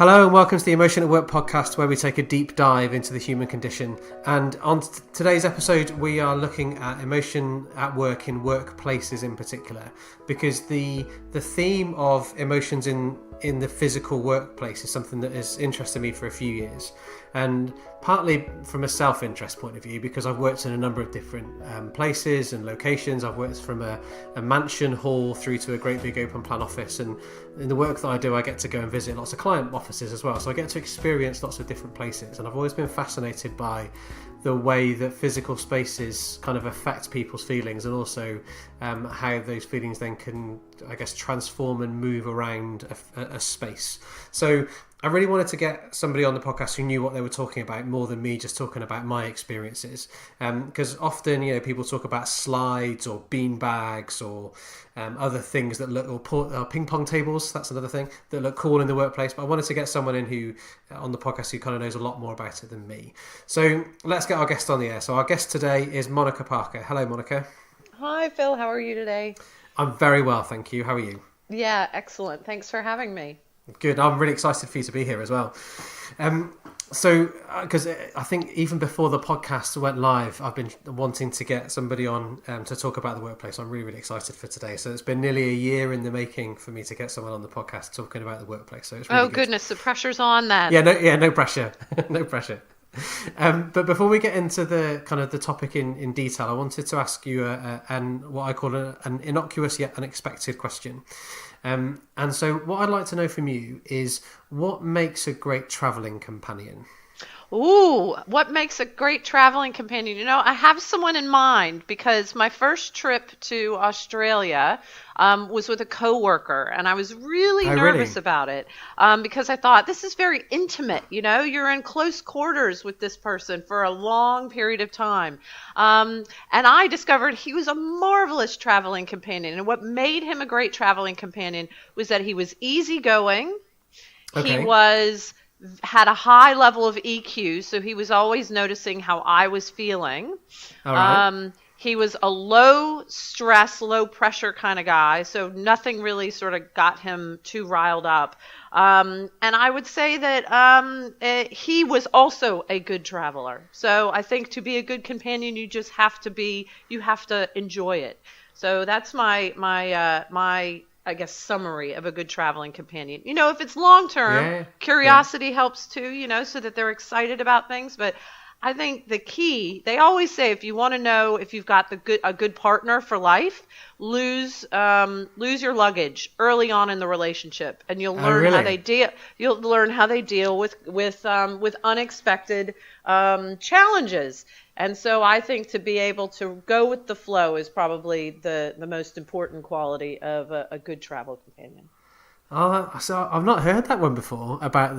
Hello and welcome to the Emotion at Work podcast, where we take a deep dive into the human condition. And on today's episode, we are looking at emotion at work in workplaces in particular, because the theme of emotions in the physical workplace is something that has interested me for a few years. And partly from a self-interest point of view, because I've worked in a number of different places and locations. I've worked from a mansion hall through to a great big open plan office, and in the work that I do, I get to go and visit lots of client offices as well, so I get to experience lots of different places. And I've always been fascinated by the way that physical spaces kind of affect people's feelings, and also how those feelings then can, I guess, transform and move around a space. So I really wanted to get somebody on the podcast who knew what they were talking about more than me just talking about my experiences. Because often, people talk about slides or bean bags or other things that look, or ping pong tables, that's another thing, that look cool in the workplace. But I wanted to get someone in who, on the podcast, who kind of knows a lot more about it than me. So let's get our guest on the air. So our guest today is Monica Parker. Hello, Monica. Hi, Phil. How are you today? I'm very well, thank you. How are you? Yeah, excellent. Thanks for having me. Good. I'm really excited for you to be here as well. Because I think even before the podcast went live, I've been wanting to get somebody on to talk about the workplace. I'm really, really excited for today. So it's been nearly a year in the making for me to get someone on the podcast talking about the workplace. So it's really good. Goodness, the pressure's on then. No pressure, no pressure. But before we get into the kind of the topic in detail, I wanted to ask you what I call an innocuous yet unexpected question. And so what I'd like to know from you is, what makes a great travelling companion? Ooh, what makes a great traveling companion? I have someone in mind, because my first trip to Australia was with a coworker, and I was really nervous about it because I thought, this is very intimate. You're in close quarters with this person for a long period of time. And I discovered he was a marvelous traveling companion. And what made him a great traveling companion was that he was easygoing. Okay. He had a high level of EQ, so he was always noticing how I was feeling. All right. He was a low stress, low pressure kind of guy, so nothing really sort of got him too riled up. And I would say that he was also a good traveler. So I think to be a good companion, you just have to enjoy it. So that's my I guess, summary of a good traveling companion. If it's long-term, curiosity helps too, so that they're excited about things. But I think the key, they always say, if you want to know if you've got a good partner for life, lose your luggage early on in the relationship, and you'll learn how they deal. You'll learn how they deal with unexpected challenges. And so I think to be able to go with the flow is probably the most important quality of a good travel companion. Oh, so I've not heard that one before, about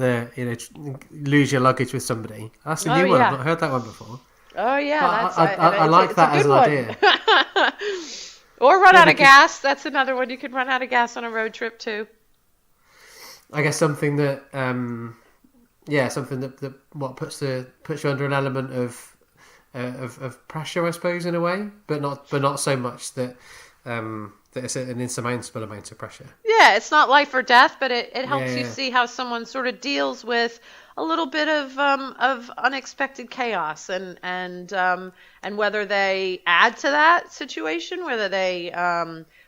lose your luggage with somebody. That's a new one. I've not heard that one before. Oh yeah, I like that as an idea. Or run out of gas. That's another one. You could run out of gas on a road trip too. I guess something that puts you under an element of pressure, I suppose, in a way, but not so much that it's an insurmountable amount of pressure. Yeah, it's not life or death, but it helps you see how someone sort of deals with a little bit of unexpected chaos, and whether they add to that situation, whether they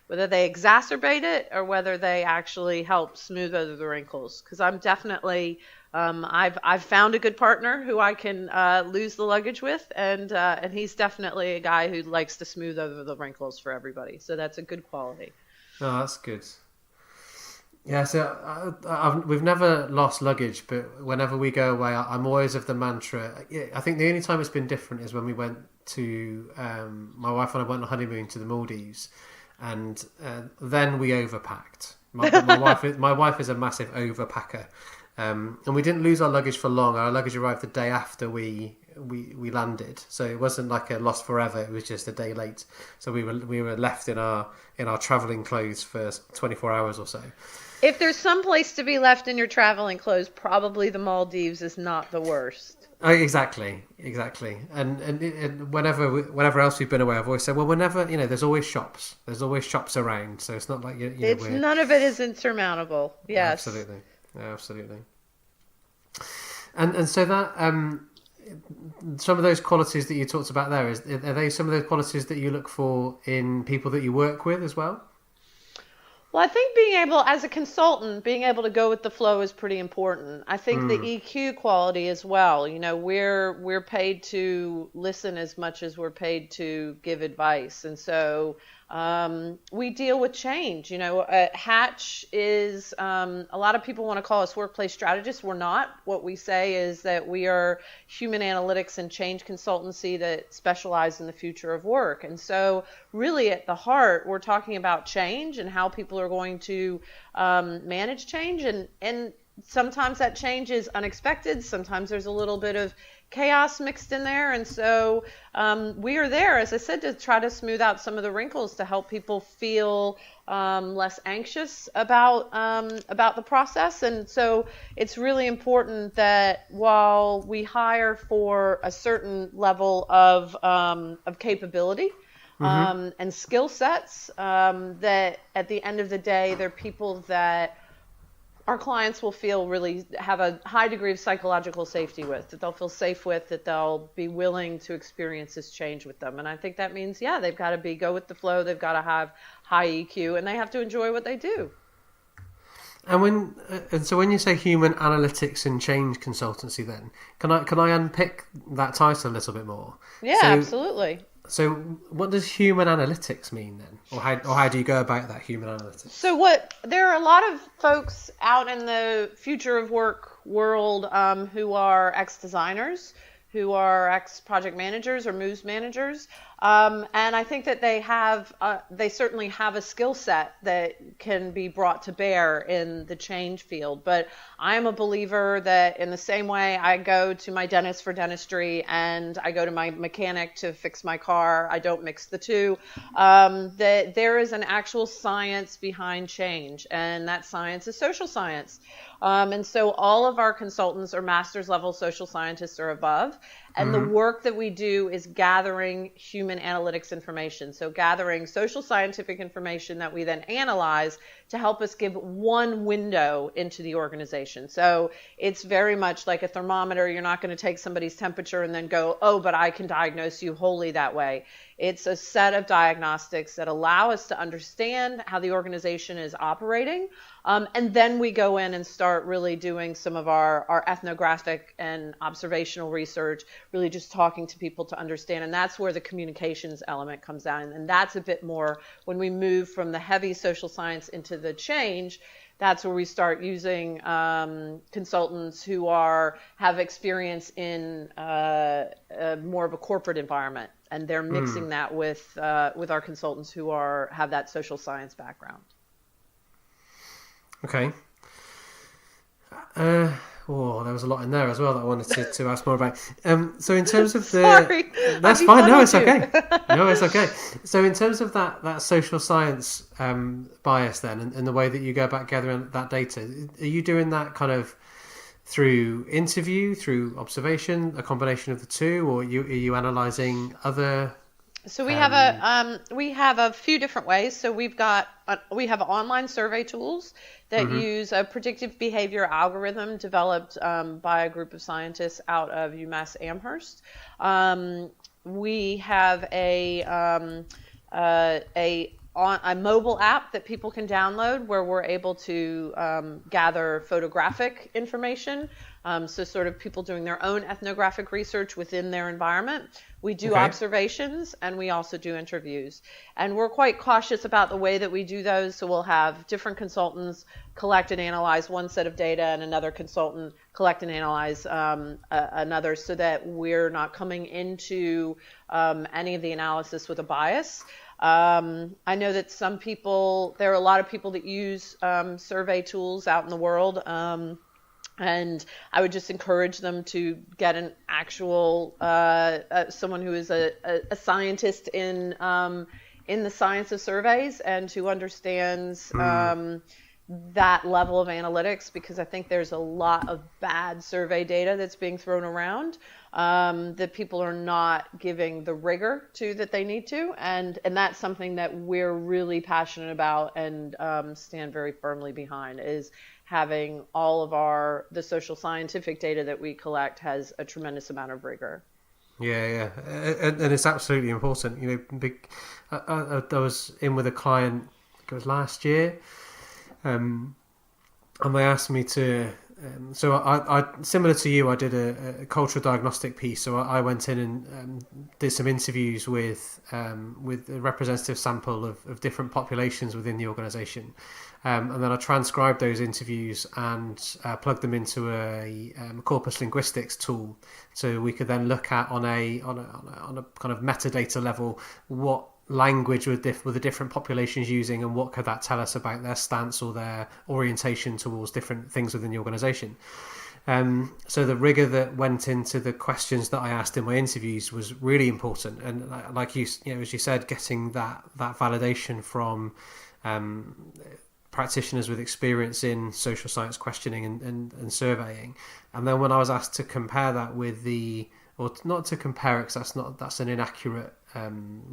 exacerbate it, or whether they actually help smooth over the wrinkles. Because I'm definitely I've found a good partner who I can lose the luggage with, and he's definitely a guy who likes to smooth over the wrinkles for everybody. So that's a good quality. Oh, that's good. Yeah, so we've never lost luggage, but whenever we go away, I'm always of the mantra. I think the only time it's been different is when we went to my wife and I went on honeymoon to the Maldives, and then we overpacked. My wife is a massive overpacker. And we didn't lose our luggage for long. Our luggage arrived the day after we landed, so it wasn't like a lost forever. It was just a day late. So we were left in our traveling clothes for 24 hours or so. If there's some place to be left in your traveling clothes, probably the Maldives is not the worst. Oh, exactly. And whenever else we've been away, I've always said, well, whenever, there's always shops. There's always shops around, so it's not like none of it is insurmountable. Yes, absolutely. And so that some of those qualities that you talked about there, are they some of those qualities that you look for in people that you work with as well? Well, I think being able, as a consultant, being able to go with the flow is pretty important. I think the EQ quality as well. You know, we're paid to listen as much as we're paid to give advice, and so we deal with change. You know, Hatch is a lot of people want to call us workplace strategists. We're not. What we say is that we are human analytics and change consultancy that specialize in the future of work, and so really at the heart, we're talking about change and how people are going to manage change. And sometimes that change is unexpected. Sometimes there's a little bit of chaos mixed in there. And so we are there, as I said, to try to smooth out some of the wrinkles to help people feel less anxious about the process. And so it's really important that while we hire for a certain level of capability, and skill sets, that at the end of the day, they're people that our clients will feel really have a high degree of psychological safety with, that they'll feel safe with, that they'll be willing to experience this change with them. And I think that means, they've got to go with the flow, they've got to have high EQ, and they have to enjoy what they do. And so when you say human analytics and change consultancy, then can I unpick that title a little bit more? Yeah, absolutely. So what does human analytics mean then? Or how do you go about that human analytics? So there are a lot of folks out in the future of work world who are ex-designers, who are ex-project managers or moves managers. And I think that they certainly have a skill set that can be brought to bear in the change field. But I'm a believer that in the same way I go to my dentist for dentistry and I go to my mechanic to fix my car, I don't mix the two, that there is an actual science behind change, and that science is social science. And so all of our consultants are master's level social scientists or above. And the work that we do is gathering human analytics information. So gathering social scientific information that we then analyze to help us give one window into the organization. So it's very much like a thermometer. You're not going to take somebody's temperature and then go, oh, but I can diagnose you wholly that way. It's a set of diagnostics that allow us to understand how the organization is operating. And then we go in and start really doing some of our ethnographic and observational research, really just talking to people to understand. And that's where the communications element comes down. And that's a bit more when we move from the heavy social science into the change. That's where we start using consultants who have experience in more of a corporate environment, and they're mixing that with our consultants who have that social science background. Okay. There was a lot in there as well that I wanted to ask more about. So in terms of Sorry, that's fine. No, it's okay. No, it's okay. So in terms of that social science bias then, and the way that you go about gathering that data, are you doing that kind of through interview, through observation, a combination of the two, or are you analysing other? So we have a few different ways. So we have online survey tools that use a predictive behavior algorithm developed by a group of scientists out of UMass Amherst. We have a mobile app that people can download where we're able to gather photographic information. So sort of people doing their own ethnographic research within their environment. We do observations, and we also do interviews. And we're quite cautious about the way that we do those. So we'll have different consultants collect and analyze one set of data, and another consultant collect and analyze another, so that we're not coming into any of the analysis with a bias. I know that there are a lot of people that use survey tools out in the world. And I would just encourage them to get an actual someone who is a scientist in the science of surveys, and who understands that level of analytics, because I think there's a lot of bad survey data that's being thrown around that people are not giving the rigor to that they need to, and that's something that we're really passionate about and stand very firmly behind, is having all of the social scientific data that we collect has a tremendous amount of rigor. Yeah, and it's absolutely important. I was in with a client, I think it was last year, and they asked me to. So I similar to you, I did a cultural diagnostic piece. So I went in and did some interviews with a representative sample of different populations within the organisation, and then I transcribed those interviews and plugged them into a corpus linguistics tool, so we could then look at on a kind of metadata level what language were the different populations using, and what could that tell us about their stance or their orientation towards different things within the organisation. So the rigor that went into the questions that I asked in my interviews was really important, and like as you said, getting that validation from practitioners with experience in social science questioning and surveying. And then when I was asked to compare that with or not to compare it, because that's an inaccurate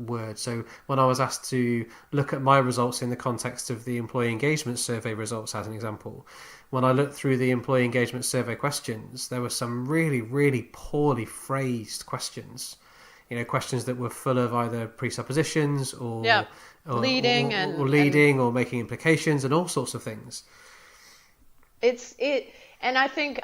word. So when I was asked to look at my results in the context of the employee engagement survey results, as an example, when I looked through the employee engagement survey questions, there were some really, really poorly phrased questions. Questions that were full of either presuppositions or leading or making implications and all sorts of things. And I think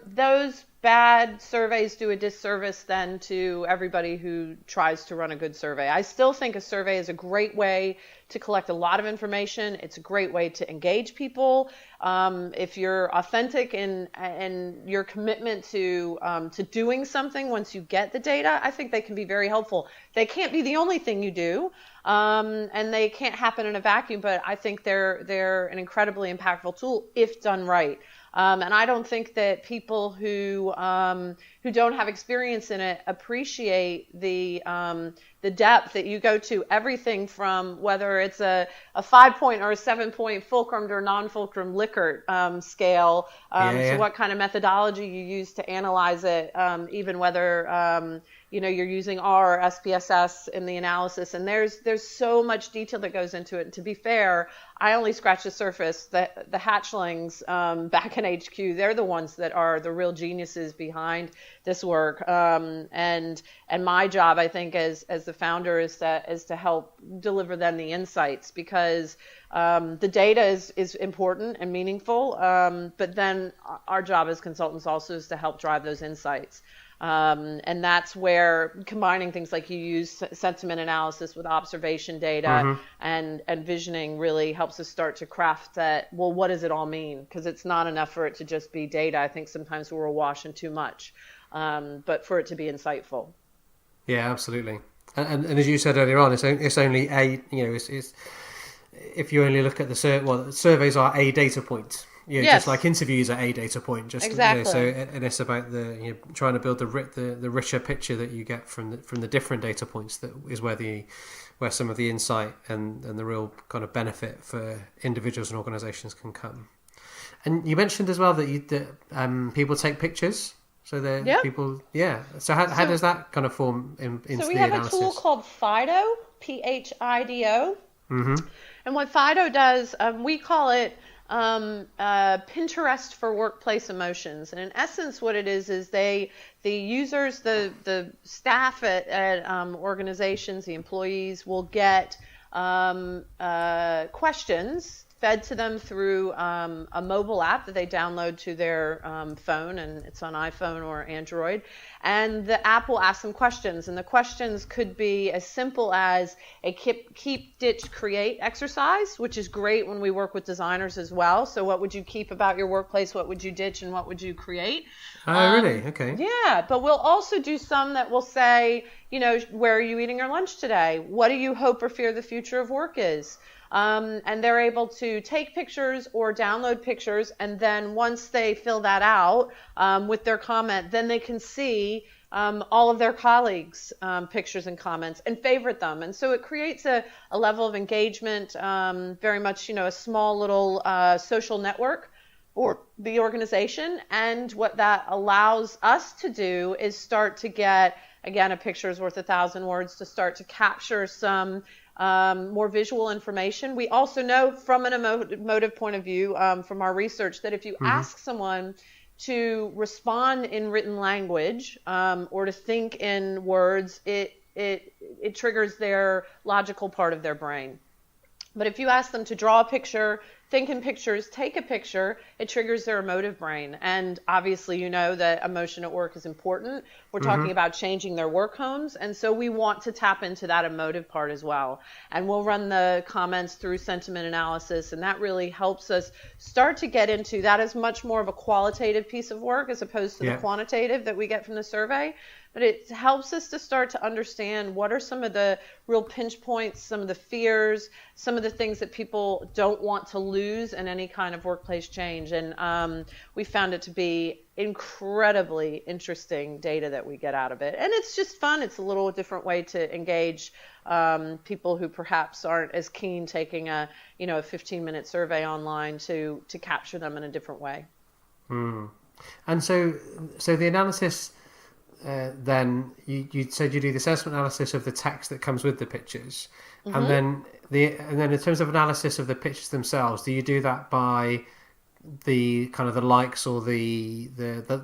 those bad surveys do a disservice then to everybody who tries to run a good survey. I still think a survey is a great way to collect a lot of information. It's a great way to engage people. If you're authentic in your commitment to doing something once you get the data, I think they can be very helpful. They can't be the only thing you do, and they can't happen in a vacuum, but I think they're an incredibly impactful tool if done right. And I don't think that people who don't have experience in it appreciate the depth that you go to. Everything from whether it's a 5-point or a 7-point fulcrum or non-fulcrum Likert scale, to what kind of methodology you use to analyze it, even whether you're using R or SPSS in the analysis. And there's so much detail that goes into it. And to be fair, I only scratched the surface. The hatchlings back in HQ, they're the ones that are the real geniuses behind this work. And my job, I think, as the founder, is to help deliver them the insights, because the data is important and meaningful. But then our job as consultants also is to help drive those insights. And that's where combining things like you use sentiment analysis with observation data and visioning really helps us start to craft that. Well, what does it all mean? Because it's not enough for it to just be data. I think sometimes we're awash in too much, but for it to be insightful. Yeah, absolutely. And as you said earlier on, it's only it's if you only look at surveys are a data point. Just like interviews are a data point. Just exactly. And it's about trying to build the richer picture that you get from the different data points. That is where some of the insight and the real kind of benefit for individuals and organisations can come. And you mentioned as well that people take pictures. So people, So how does that kind of form into the analysis? So we have a tool called Phido, Phido. Mm-hmm. And what Phido does, we call it Pinterest for workplace emotions. And in essence, what it is the users, the staff at organizations, the employees will get questions fed to them through a mobile app that they download to their phone, and it's on iPhone or Android. And the app will ask them questions, and the questions could be as simple as a keep, ditch, create exercise, which is great when we work with designers as well. So what would you keep about your workplace? What would you ditch, and what would you create? Oh, really? Okay. Yeah, but we'll also do some that will say, where are you eating your lunch today? What do you hope or fear the future of work is? And they're able to take pictures or download pictures, and then once they fill that out with their comment, then they can see all of their colleagues' pictures and comments and favorite them. And so it creates a level of engagement, very much, a small little social network or the organization. And what that allows us to do is start to get, again, a picture is worth 1,000 words, to start to capture some more visual information. We also know from an emotive point of view, from our research, that if you ask someone to respond in written language or to think in words, it triggers their logical part of their brain. But if you ask them to draw a picture, think in pictures, take a picture, it triggers their emotive brain. And obviously, that emotion at work is important. We're talking about changing their work homes. And so we want to tap into that emotive part as well. And we'll run the comments through sentiment analysis. And that really helps us start to get into that is much more of a qualitative piece of work as opposed to the quantitative that we get from the survey. But it helps us to start to understand what are some of the real pinch points, some of the fears, some of the things that people don't want to lose in any kind of workplace change. And we found it to be incredibly interesting data that we get out of it. And it's just fun. It's a little different way to engage people who perhaps aren't as keen taking a 15-minute survey online to capture them in a different way. And so the analysis... then you said you do the assessment analysis of the text that comes with the pictures, and then in terms of analysis of the pictures themselves, do you do that by the kind of the likes or the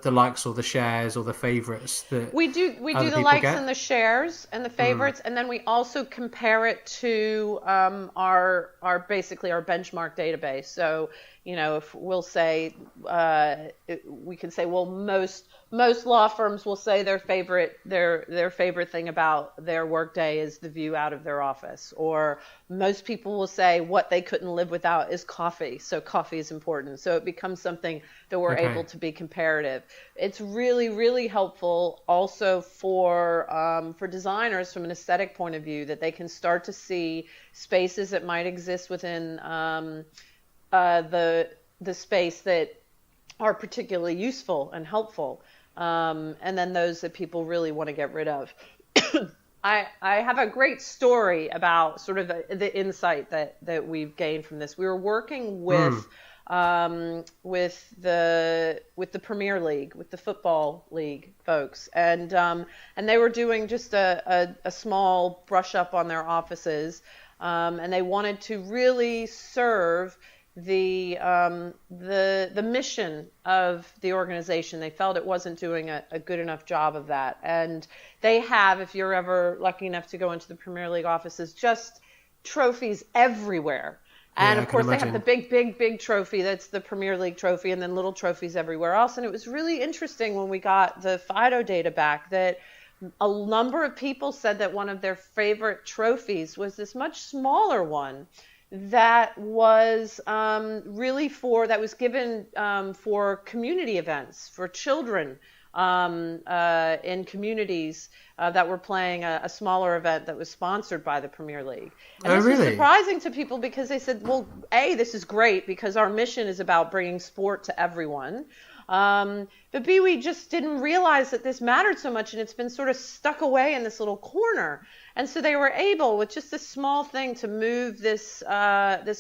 likes or the shares or the favorites that we do the likes and the shares and the favorites, and then we also compare it to our basically our benchmark database. So if we'll say we can say, well, most law firms will say their favorite thing about their workday is the view out of their office, or most people will say what they couldn't live without is coffee. So coffee is important. So it becomes something that we're able to be comparative. It's really, really helpful also for designers from an aesthetic point of view, that they can start to see spaces that might exist within the space that are particularly useful and helpful. And then those that people really want to get rid of. I have a great story about sort of the insight that we've gained from this. We were working with the Premier League, with the football league folks, and they were doing just a small brush up on their offices, and they wanted to really serve the mission of the organization. They felt it wasn't doing a good enough job of that. And they have, if you're ever lucky enough to go into the Premier League offices, just trophies everywhere. And of course they have the big trophy that's the Premier League trophy, and then little trophies everywhere else. And it was really interesting when we got the Phido data back that a number of people said that one of their favorite trophies was this much smaller one that was given for community events for children in communities that were playing a smaller event that was sponsored by the Premier League. And this was surprising to people because they said, well, A, this is great because our mission is about bringing sport to everyone. But B, we just didn't realize that this mattered so much, and it's been sort of stuck away in this little corner. And so they were able, with just this small thing, to move this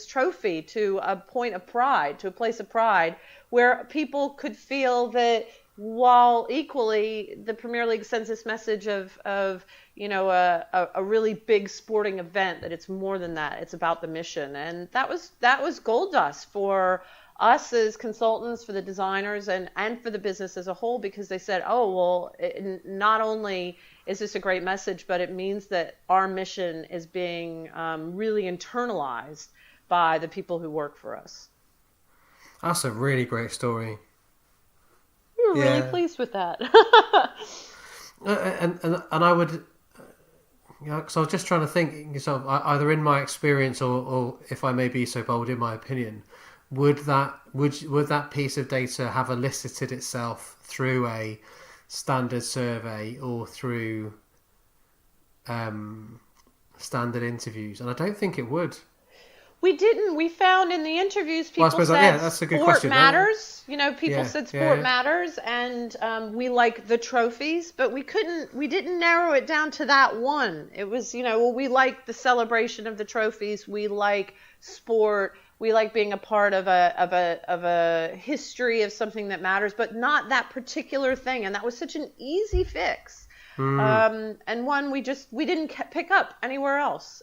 trophy to a point of pride, to a place of pride, where people could feel that while equally the Premier League sends this message of a really big sporting event, that it's more than that. It's about the mission, and that was gold dust for us as consultants, for the designers, and for the business as a whole, because they said, oh, well, not only is this a great message, but it means that our mission is being really internalized by the people who work for us. That's a really great story. We were really pleased with that. and I would, because I was just trying to think, sort of, either in my experience or if I may be so bold in my opinion, would that piece of data have elicited itself through a standard survey or through standard interviews? And I don't think it would. We didn't. We found in the interviews people said that's a good sport question, matters. Right? People said sport matters, and we like the trophies, but we didn't narrow it down to that one. It was, we like the celebration of the trophies. We like sport. We like being a part of a history of something that matters, but not that particular thing. And that was such an easy fix. And one we didn't pick up anywhere else.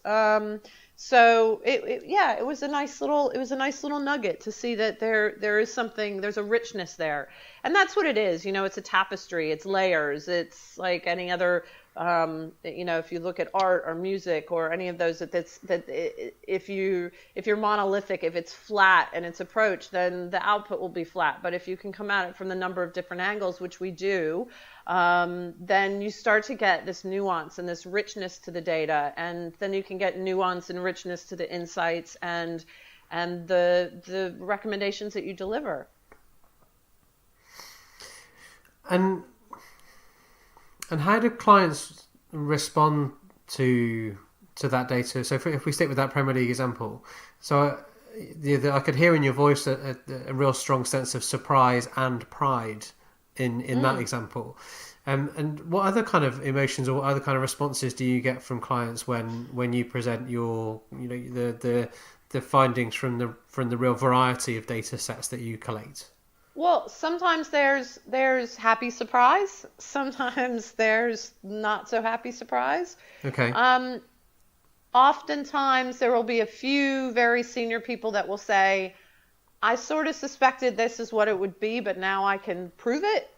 So it was a nice little nugget to see that there is something, there's a richness there. And that's what it is. It's a tapestry, it's layers. It's like any other, if you look at art or music or any of those, if you're monolithic, if it's flat in its approach, then the output will be flat. But if you can come at it from the number of different angles, which we do, then you start to get this nuance and this richness to the data, and then you can get nuance and richness to the insights and the recommendations that you deliver. And how do clients respond to that data? So if we stick with that Premier League example, so I could hear in your voice a real strong sense of surprise and pride in that example. And what other kind of emotions or what other kind of responses do you get from clients when you present your the findings from the real variety of data sets that you collate? Well, sometimes there's happy surprise. Sometimes there's not so happy surprise. Okay. Oftentimes there will be a few very senior people that will say, I sort of suspected this is what it would be, but now I can prove it.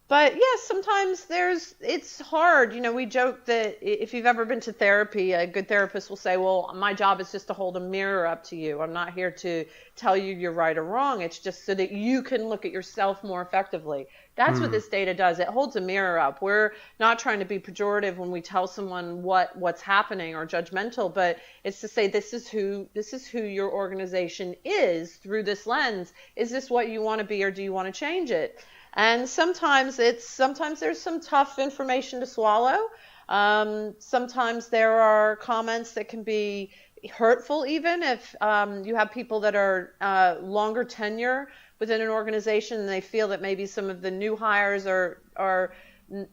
But yes, sometimes it's hard. We joke that if you've ever been to therapy, a good therapist will say, well, my job is just to hold a mirror up to you. I'm not here to tell you you're right or wrong. It's just so that you can look at yourself more effectively. That's what this data does. It holds a mirror up. We're not trying to be pejorative when we tell someone what's happening or judgmental, but it's to say this is who your organization is through this lens. Is this what you want to be, or do you want to change it? And sometimes there's some tough information to swallow. Sometimes there are comments that can be hurtful, even if you have people that are longer tenure within an organization and they feel that maybe some of the new hires are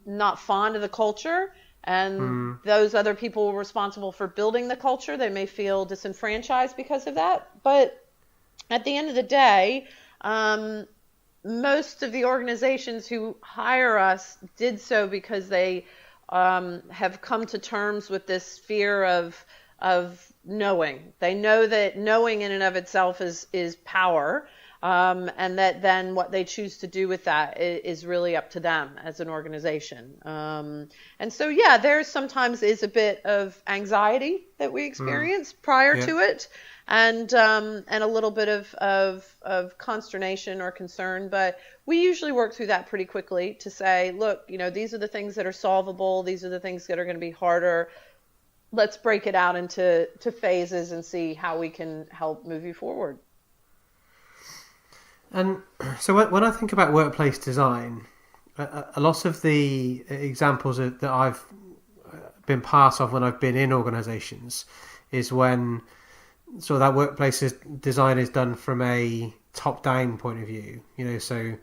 not fond of the culture, and those other people responsible for building the culture, they may feel disenfranchised because of that. But at the end of the day, most of the organizations who hire us did so because they have come to terms with this fear of knowing. They know that knowing in and of itself is power, and that then what they choose to do with that is really up to them as an organization. And so, there sometimes is a bit of anxiety that we experience prior to it. And a little bit of consternation or concern, but we usually work through that pretty quickly to say, look, these are the things that are solvable. These are the things that are going to be harder. Let's break it out into phases and see how we can help move you forward. And so when I think about workplace design, a lot of the examples that I've been part of when I've been in organizations is when so that workplace design is done from a top-down point of view. So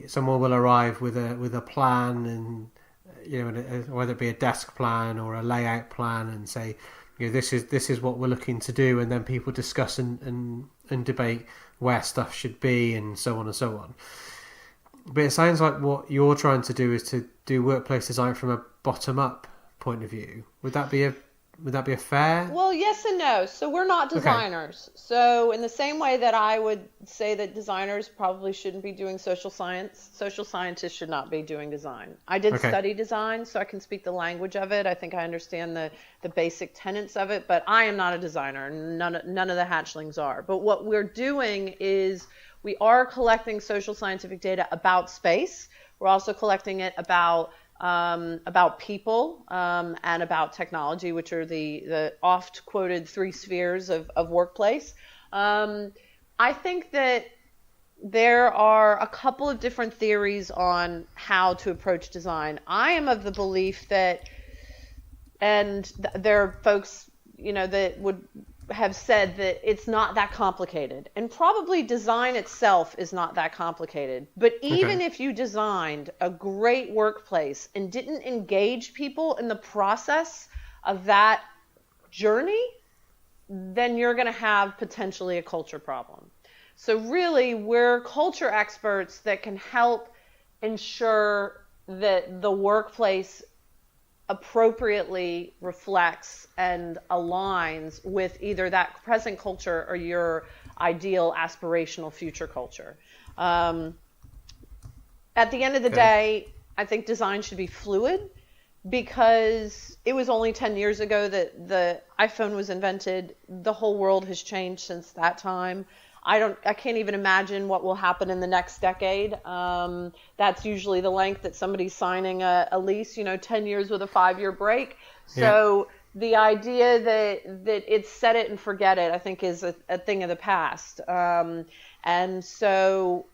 someone will arrive with a plan, and whether it be a desk plan or a layout plan, and say, this is what we're looking to do, and then people discuss and debate where stuff should be, and so on and so on. But it sounds like what you're trying to do is to do workplace design from a bottom-up point of view. Would that be a fair? Well, yes and no. So we're not designers. Okay. So in the same way that I would say that designers probably shouldn't be doing social science, social scientists should not be doing design. I did study design, so I can speak the language of it. I think I understand the basic tenets of it, but I am not a designer. None of the hatchlings are. But what we're doing is we are collecting social scientific data about space. We're also collecting it about people and about technology, which are the oft quoted 3 spheres of workplace. I think that there are a couple of different theories on how to approach design. I am of the belief that, and there are folks, that would have said that it's not that complicated, and probably design itself is not that complicated. But even if you designed a great workplace and didn't engage people in the process of that journey, then you're going to have potentially a culture problem. So really, we're culture experts that can help ensure that the workplace appropriately reflects and aligns with either that present culture or your ideal aspirational future culture. At the end of the day, I think design should be fluid, because it was only 10 years ago that the iPhone was invented. The whole world has changed since that time. I can't even imagine what will happen in the next decade. That's usually the length that somebody's signing a lease, 10 years with a 5-year break. So the idea that it's set it and forget it, I think, is a thing of the past. And so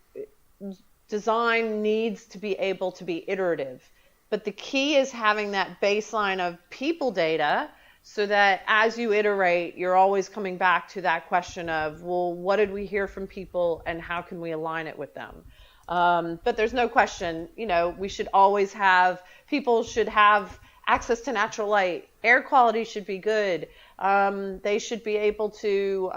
design needs to be able to be iterative. But the key is having that baseline of people data, so that as you iterate, you're always coming back to that question of, well, what did we hear from people and how can we align it with them? But there's no question, we should always have, people should have access to natural light. Air quality should be good. They should be able to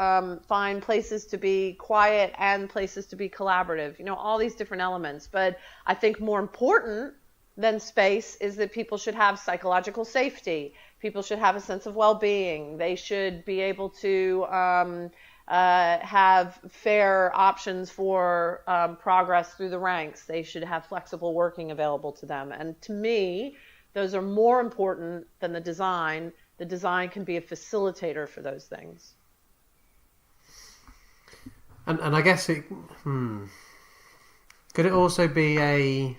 find places to be quiet and places to be collaborative, all these different elements. But I think more important than space is that people should have psychological safety. People should have a sense of well-being. They should be able to have fair options for progress through the ranks. They should have flexible working available to them. And to me, those are more important than the design. The design can be a facilitator for those things. And I guess it could it also be a,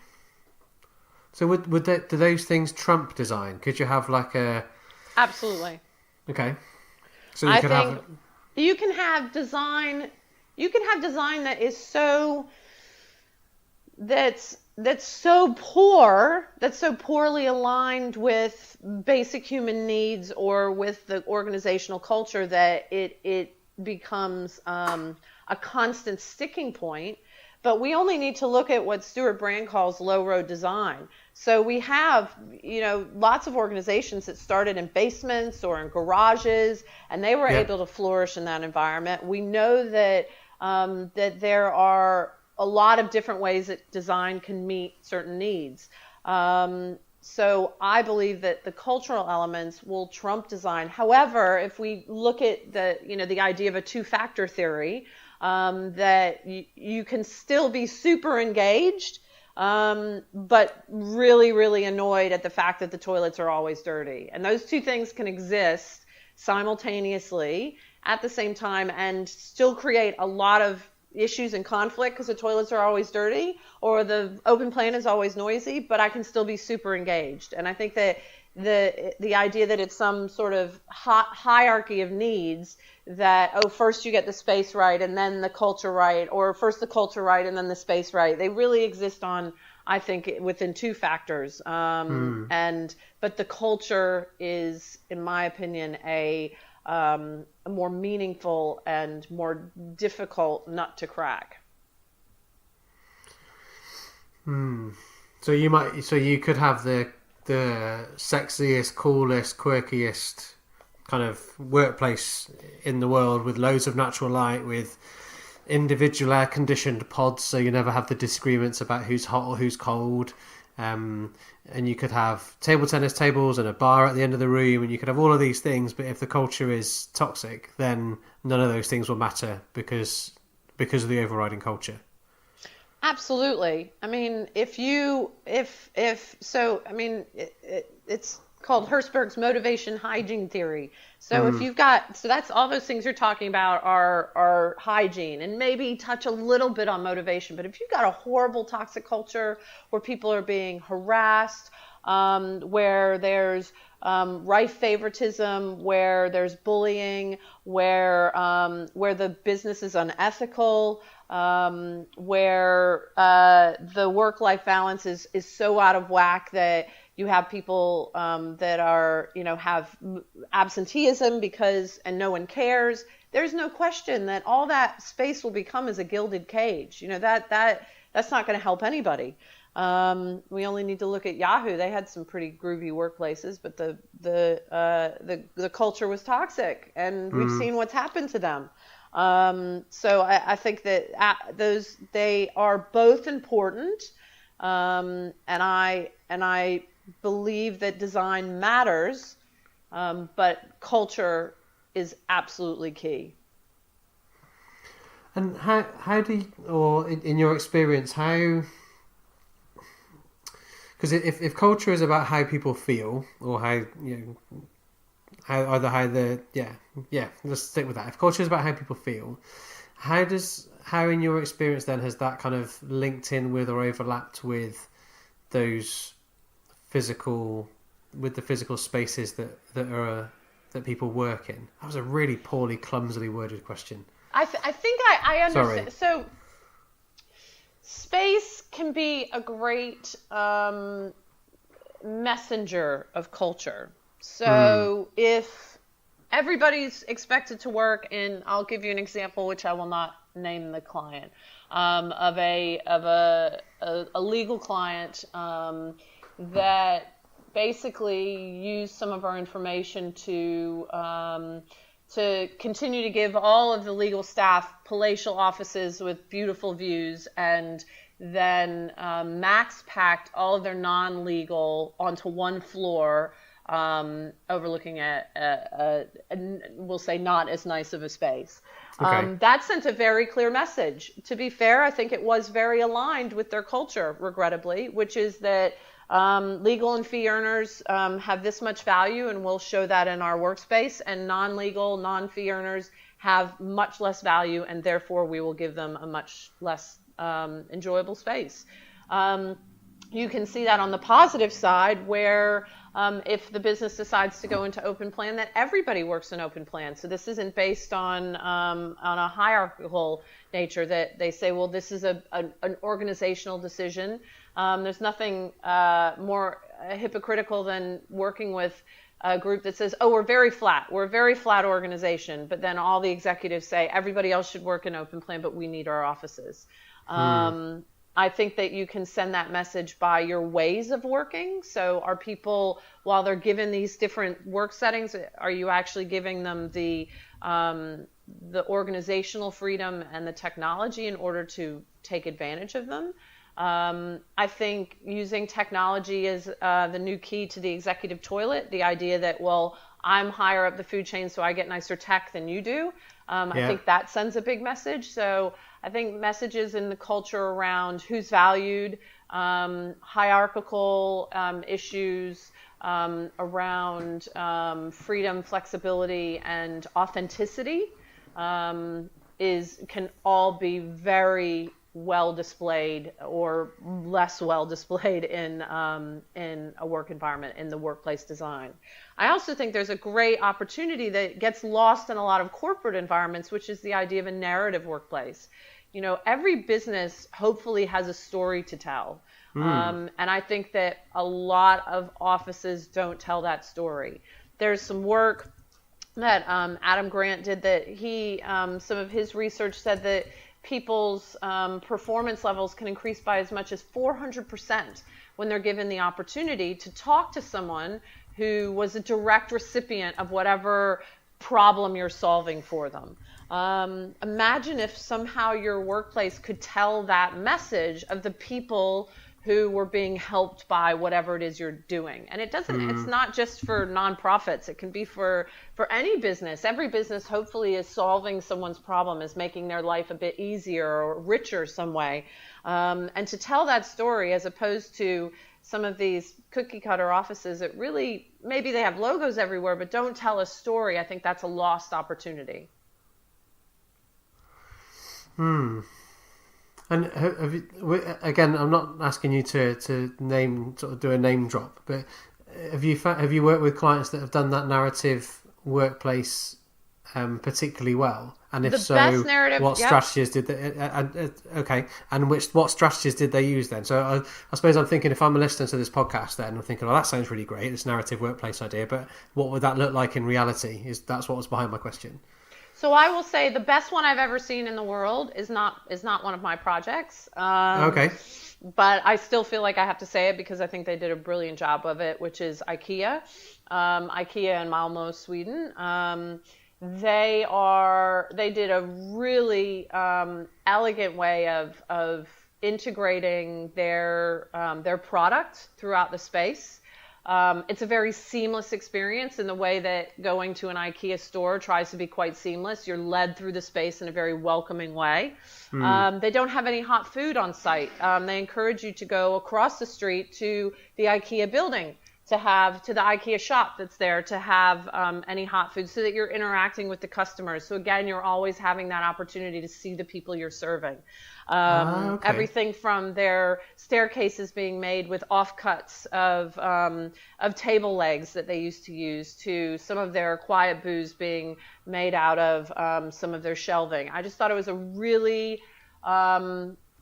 so would do those things trump design? Could you have like a... Absolutely. Okay. So you you can have design that is so, that's so poorly aligned with basic human needs or with the organizational culture that it becomes a constant sticking point. But we only need to look at what Stuart Brand calls low-road design. So we have, lots of organizations that started in basements or in garages, and they were able to flourish in that environment. We know that that there are a lot of different ways that design can meet certain needs. So I believe that the cultural elements will trump design. However, if we look at the idea of a two-factor theory, that you can still be super engaged, but really, really annoyed at the fact that the toilets are always dirty. And those two things can exist simultaneously at the same time and still create a lot of issues and conflict because the toilets are always dirty or the open plan is always noisy, but I can still be super engaged. And I think that the idea that it's some sort of hierarchy of needs, that first you get the space right and then the culture right, or first the culture right and then the space right. They really exist on, I think, within two factors. But the culture is, in my opinion, a more meaningful and more difficult nut to crack. So you could have the sexiest, coolest, quirkiest kind of workplace in the world with loads of natural light, with individual air conditioned pods, so you never have the disagreements about who's hot or who's cold. And you could have table tennis tables and a bar at the end of the room, and you could have all of these things, but if the culture is toxic, then none of those things will matter because of the overriding culture. Absolutely. I mean, it's called Hertzberg's motivation hygiene theory. So if you've got, so that's all those things you're talking about are hygiene, and maybe touch a little bit on motivation. But if you've got a horrible toxic culture where people are being harassed, where there's rife favoritism, where there's bullying, where the business is unethical, where the work-life balance is so out of whack that You have people that are, have absenteeism and no one cares. There's no question that all that space will become as a gilded cage. That's not going to help anybody. We only need to look at Yahoo. They had some pretty groovy workplaces, but the culture was toxic, and we've seen what's happened to them. So I think that they are both important, and I believe that design matters, but culture is absolutely key. And how do you, or in your experience, how? Because if culture is about how people feel, or let's stick with that. If culture is about how people feel, how in your experience then has that kind of linked in with or overlapped with those physical spaces that people work in? That was a really poorly, clumsily worded question. I think I understand. Sorry. So space can be a great messenger of culture. So if everybody's expected to work in, I'll give you an example, which I will not name the client, of a legal client that basically used some of our information to continue to give all of the legal staff palatial offices with beautiful views, and then max packed all of their non-legal onto one floor, overlooking we'll say not as nice of a space. Okay. That sent a very clear message. To be fair, I think it was very aligned with their culture, regrettably, which is that legal and fee earners have this much value, and we'll show that in our workspace, and non-legal, non-fee earners have much less value, and therefore we will give them a much less enjoyable space. You can see that on the positive side, where if the business decides to go into open plan, that everybody works in open plan. So this isn't based on a hierarchical nature, that they say, well, this is an organizational decision. There's nothing more hypocritical than working with a group that says, oh, we're a very flat organization, but then all the executives say everybody else should work in open plan, but we need our offices. I think that you can send that message by your ways of working. So are people, while they're given these different work settings, are you actually giving them the organizational freedom and the technology in order to take advantage of them? I think using technology is the new key to the executive toilet. The idea that, well, I'm higher up the food chain, so I get nicer tech than you do. I think that sends a big message. So I think messages in the culture around who's valued, hierarchical issues around freedom, flexibility, and authenticity can all be very well displayed or less well displayed in a work environment, in the workplace design. I also think there's a great opportunity that gets lost in a lot of corporate environments, which is the idea of a narrative workplace. Every business hopefully has a story to tell. And I think that a lot of offices don't tell that story. There's some work that Adam Grant did that some of his research said that people's performance levels can increase by as much as 400% when they're given the opportunity to talk to someone who was a direct recipient of whatever problem you're solving for them. Imagine if somehow your workplace could tell that message of the people who were being helped by whatever it is you're doing. And it's not just for nonprofits. It can be for any business. Every business hopefully is solving someone's problem, is making their life a bit easier or richer some way. And to tell that story, as opposed to some of these cookie cutter offices that really, maybe they have logos everywhere, but don't tell a story. I think that's a lost opportunity. And again, I'm not asking you to do a name drop, but have you worked with clients that have done that narrative workplace particularly well? And if the so, best narrative, what strategies did they? Okay, and what strategies did they use then? So I suppose I'm thinking, if I'm listening to this podcast, then I'm thinking, oh, that sounds really great, this narrative workplace idea. But what would that look like in reality? That's what was behind my question. So I will say the best one I've ever seen in the world is not one of my projects. Okay. But I still feel like I have to say it because I think they did a brilliant job of it, which is IKEA. IKEA in Malmo, Sweden. They did a really elegant way of integrating their product throughout the space. It's a very seamless experience in the way that going to an IKEA store tries to be quite seamless. You're led through the space in a very welcoming way. They don't have any hot food on site. They encourage you to go across the street to the IKEA building, to the IKEA shop that's there, to have any hot food, so that you're interacting with the customers. So again, you're always having that opportunity to see the people you're serving. Okay. Everything from their staircases being made with offcuts of table legs that they used to use, to some of their quiet booths being made out of some of their shelving. I just thought it was a really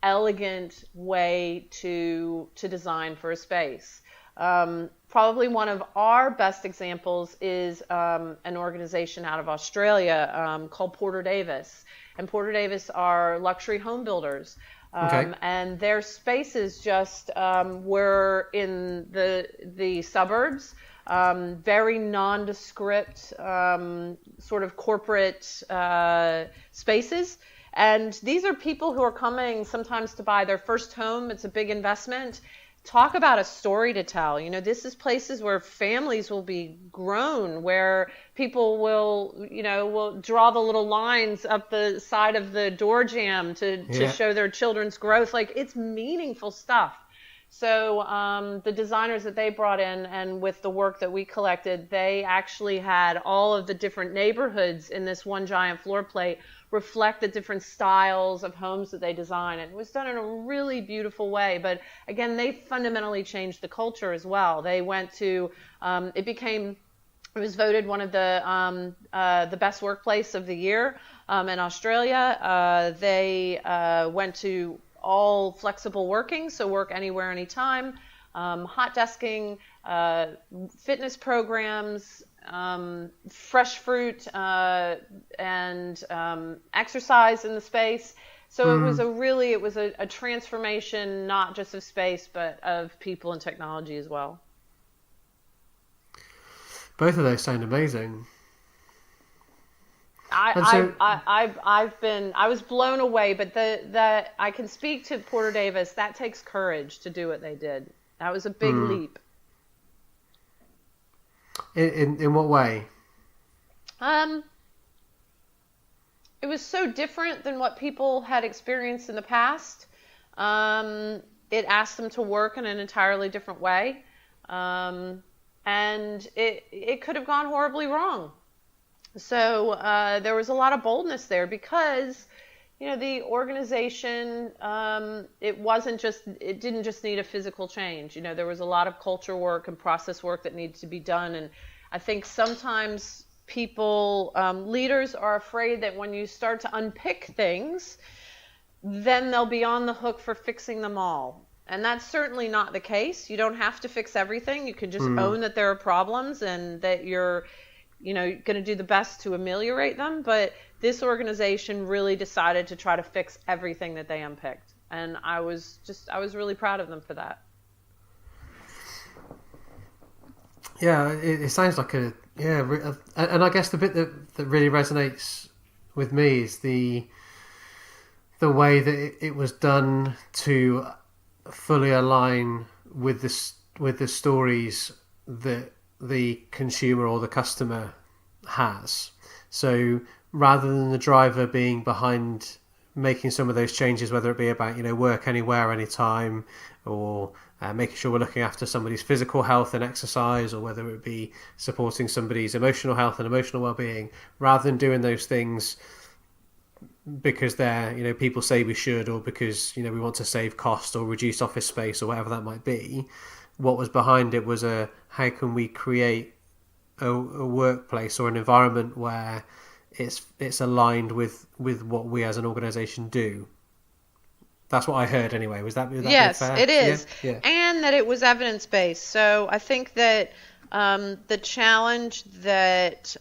elegant way to design for a space. Probably one of our best examples is an organization out of Australia called Porter Davis. And Porter Davis are luxury home builders. Okay. And their spaces just were in the suburbs, very nondescript sort of corporate spaces. And these are people who are coming sometimes to buy their first home. It's a big investment. Talk about a story to tell. This is places where families will be grown, where people will draw the little lines up the side of the door jamb to show their children's growth. Like, it's meaningful stuff. So the designers that they brought in, and with the work that we collected, they actually had all of the different neighborhoods in this one giant floor plate reflect the different styles of homes that they design. And it was done in a really beautiful way. But again, they fundamentally changed the culture as well. They went to, it was voted one of the best workplace of the year in Australia. They went to all flexible working, so work anywhere, anytime, hot desking, fitness programs, fresh fruit, and exercise in the space. So it was a transformation, not just of space, but of people and technology as well. Both of those sound amazing. I was blown away, but I can speak to Porter Davis. That takes courage to do what they did. That was a big leap. In what way? It was so different than what people had experienced in the past. It asked them to work in an entirely different way. And it could have gone horribly wrong. So there was a lot of boldness there because, the organization, it didn't just need a physical change. There was a lot of culture work and process work that needed to be done. And I think sometimes people, leaders are afraid that when you start to unpick things, then they'll be on the hook for fixing them all. And that's certainly not the case. You don't have to fix everything. You can just own that there are problems and that you're going to do the best to ameliorate them. But this organization really decided to try to fix everything that they unpicked. And I was really proud of them for that. Yeah, it sounds like and I guess the bit that really resonates with me is the way that it was done to fully align with the stories that the consumer or the customer has. So rather than the driver being behind making some of those changes, whether it be about work anywhere, anytime, or making sure we're looking after somebody's physical health and exercise, or whether it be supporting somebody's emotional health and emotional well-being, rather than doing those things because they're people say we should, or because we want to save cost or reduce office space or whatever that might be. What was behind it was how can we create a workplace or an environment where it's aligned with what we as an organisation do. That's what I heard anyway. Was that yes, fair? It is. Yeah. And that it was evidence-based. So I think that the challenge that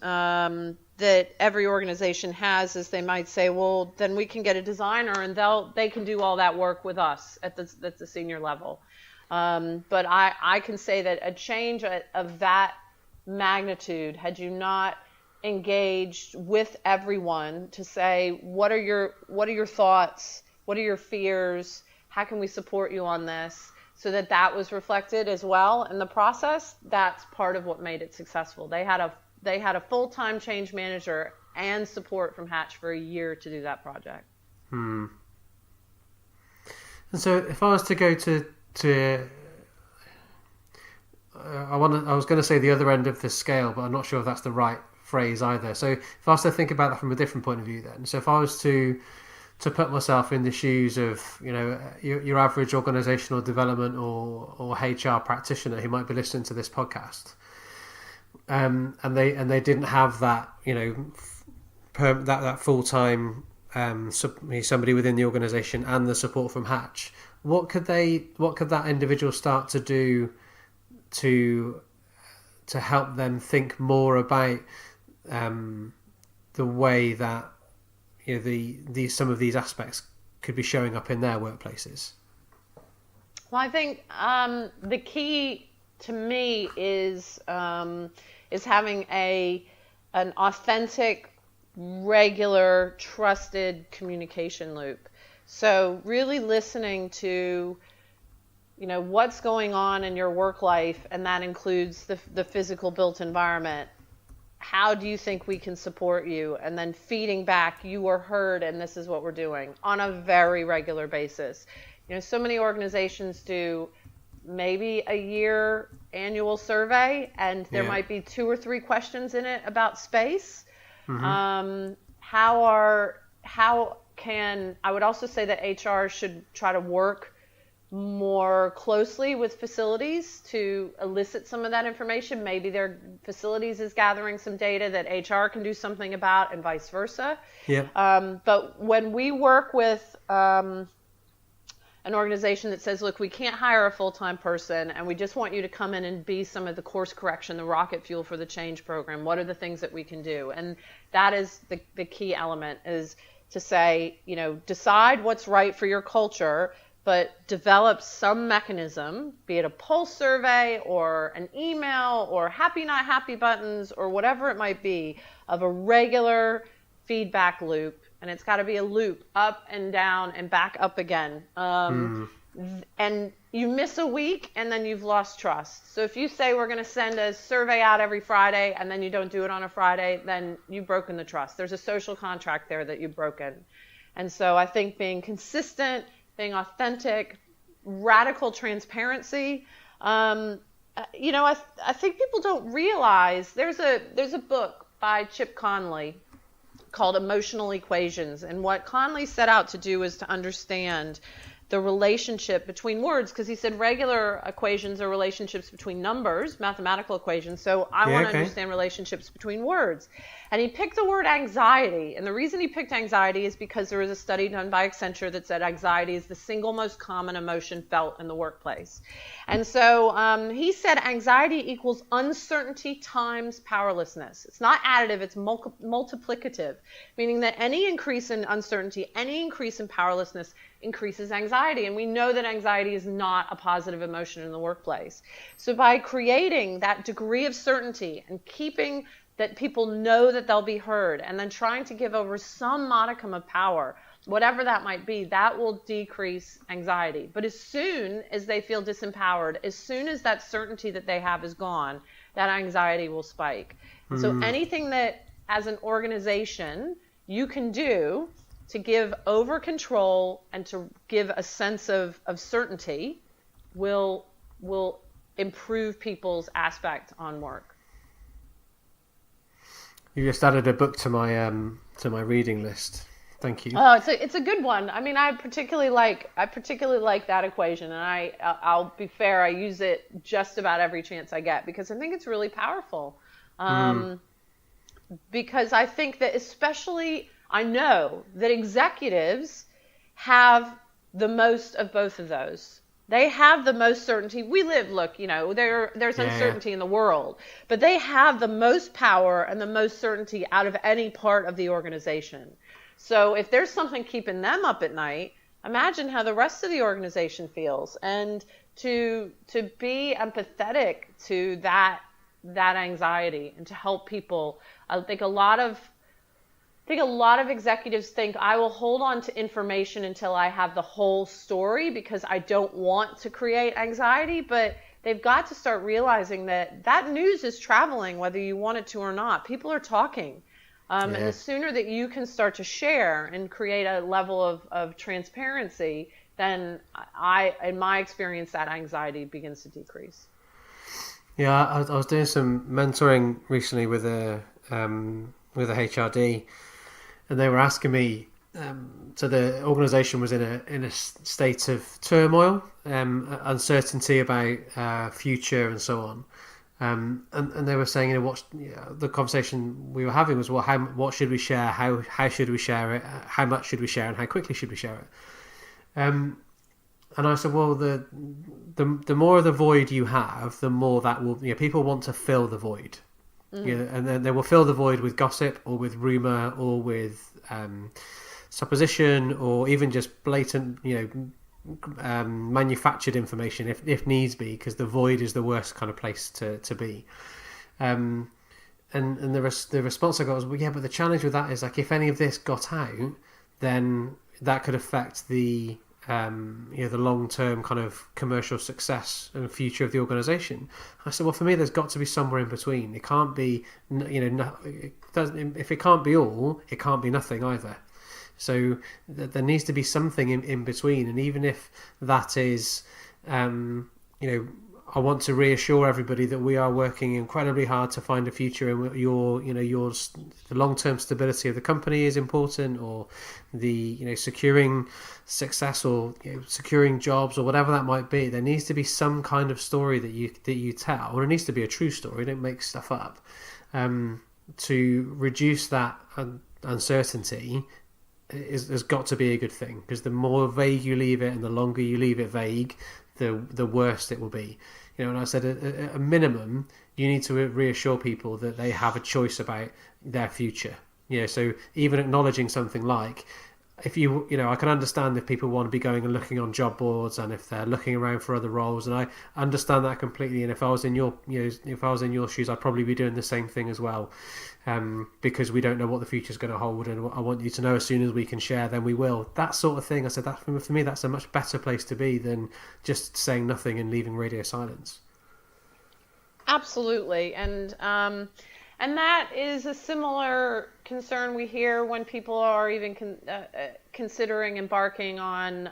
that every organization has is they might say, well, then we can get a designer and they can do all that work with us at the senior level. But I can say that a change of that magnitude, had you not engaged with everyone to say, what are your thoughts? What are your fears? How can we support you on this? So that was reflected as well in the process. That's part of what made it successful. They had a full-time change manager and support from Hatch for a year to do that project. And so if I was to go to I was going to say the other end of the scale, but I'm not sure if that's the right phrase either. So if I was to think about that from a different point of view, then, so if I was to put myself in the shoes of, you know, your average organizational development or HR practitioner who might be listening to this podcast, and they didn't have that, you know, that full-time somebody within the organization and the support from Hatch, what could that individual start to do to help them think more about the way that, you know, some of these aspects could be showing up in their workplaces? Well, I think the key to me is having an authentic, regular, trusted communication loop. So really listening to, you know, what's going on in your work life, and that includes the physical built environment. How do you think we can support you? And then feeding back, you were heard and this is what we're doing on a very regular basis. You know, so many organizations do maybe a year annual survey, and there might be 2 or 3 questions in it about space. Mm-hmm. I would also say that HR should try to work more closely with facilities to elicit some of that information. Maybe their facilities is gathering some data that HR can do something about, and vice versa. Yeah. But when we work with an organization that says, look, we can't hire a full-time person, and we just want you to come in and be some of the course correction, the rocket fuel for the change program, what are the things that we can do? And that is the key element, is to say, you know, decide what's right for your culture, but develop some mechanism, be it a pulse survey or an email or happy not happy buttons or whatever it might be, of a regular feedback loop. And it's got to be a loop up and down and back up again. And you miss a week and then you've lost trust. So if you say we're going to send a survey out every Friday and then you don't do it on a Friday, then you've broken the trust. There's a social contract there that you've broken. And so I think being consistent, being authentic, radical transparency. You know, I think people don't realize there's a book by Chip Conley called Emotional Equations, and what Conley set out to do is to understand the relationship between words, because he said regular equations are relationships between numbers, mathematical equations, so I want to understand relationships between words. And he picked the word anxiety, and the reason he picked anxiety is because there was a study done by Accenture that said anxiety is the single most common emotion felt in the workplace. And so he said anxiety equals uncertainty times powerlessness. It's not additive, it's multiplicative, meaning that any increase in uncertainty, any increase in powerlessness increases anxiety. And we know that anxiety is not a positive emotion in the workplace. So by creating that degree of certainty and keeping that people know that they'll be heard, and then trying to give over some modicum of power, whatever that might be, that will decrease anxiety. But as soon as they feel disempowered, as soon as that certainty that they have is gone, that anxiety will spike. So anything that as an organization you can do to give over control and to give a sense of certainty will improve people's aspect on work. You just added a book to my reading list. Thank you. Oh, it's a good one. I mean, I particularly like that equation, and I'll be fair, I use it just about every chance I get because I think it's really powerful. because I think that I know that executives have the most of both of those. They have the most certainty. There's uncertainty in the world, but they have the most power and the most certainty out of any part of the organization. So if there's something keeping them up at night, imagine how the rest of the organization feels. And to be empathetic to that anxiety and to help people. I think a lot of executives think, I will hold on to information until I have the whole story because I don't want to create anxiety, but they've got to start realizing that news is traveling whether you want it to or not. People are talking. And the sooner that you can start to share and create a level of transparency, then in my experience, that anxiety begins to decrease. Yeah, I was doing some mentoring recently with a HRD, and they were asking me. So the organisation was in a state of turmoil, uncertainty about future and so on. And they were saying, the conversation we were having was, well, what should we share? How should we share it? How much should we share? And how quickly should we share it? And I said, well, the more of the void you have, the more that will, people want to fill the void. Mm-hmm. And then they will fill the void with gossip or with rumor or with supposition or even just blatant, manufactured information if needs be, because the void is the worst kind of place to be. And the response I got was, well, yeah, but the challenge with that is, like, if any of this got out, then that could affect the long-term kind of commercial success and future of the organisation. I said, well, for me, there's got to be somewhere in between. It can't be, if it can't be all, it can't be nothing either. So there needs to be something in between. And even if that is, I want to reassure everybody that we are working incredibly hard to find a future, and the long-term stability of the company is important, or the securing success or securing jobs or whatever that might be. There needs to be some kind of story that you tell, or it needs to be a true story. Don't make stuff up. To reduce that uncertainty has got to be a good thing, because the more vague you leave it and the longer you leave it vague, the worse it will be. And I said, at a minimum, you need to reassure people that they have a choice about their future. So even acknowledging something like, if I can understand if people want to be going and looking on job boards and if they're looking around for other roles, and I understand that completely. And if I was in your shoes, I'd probably be doing the same thing as well, because we don't know what the future is going to hold, and I want you to know as soon as we can share, then we will. That sort of thing. I said, that for me, that's a much better place to be than just saying nothing and leaving radio silence. Absolutely, and that is a similar concern we hear when people are even considering embarking on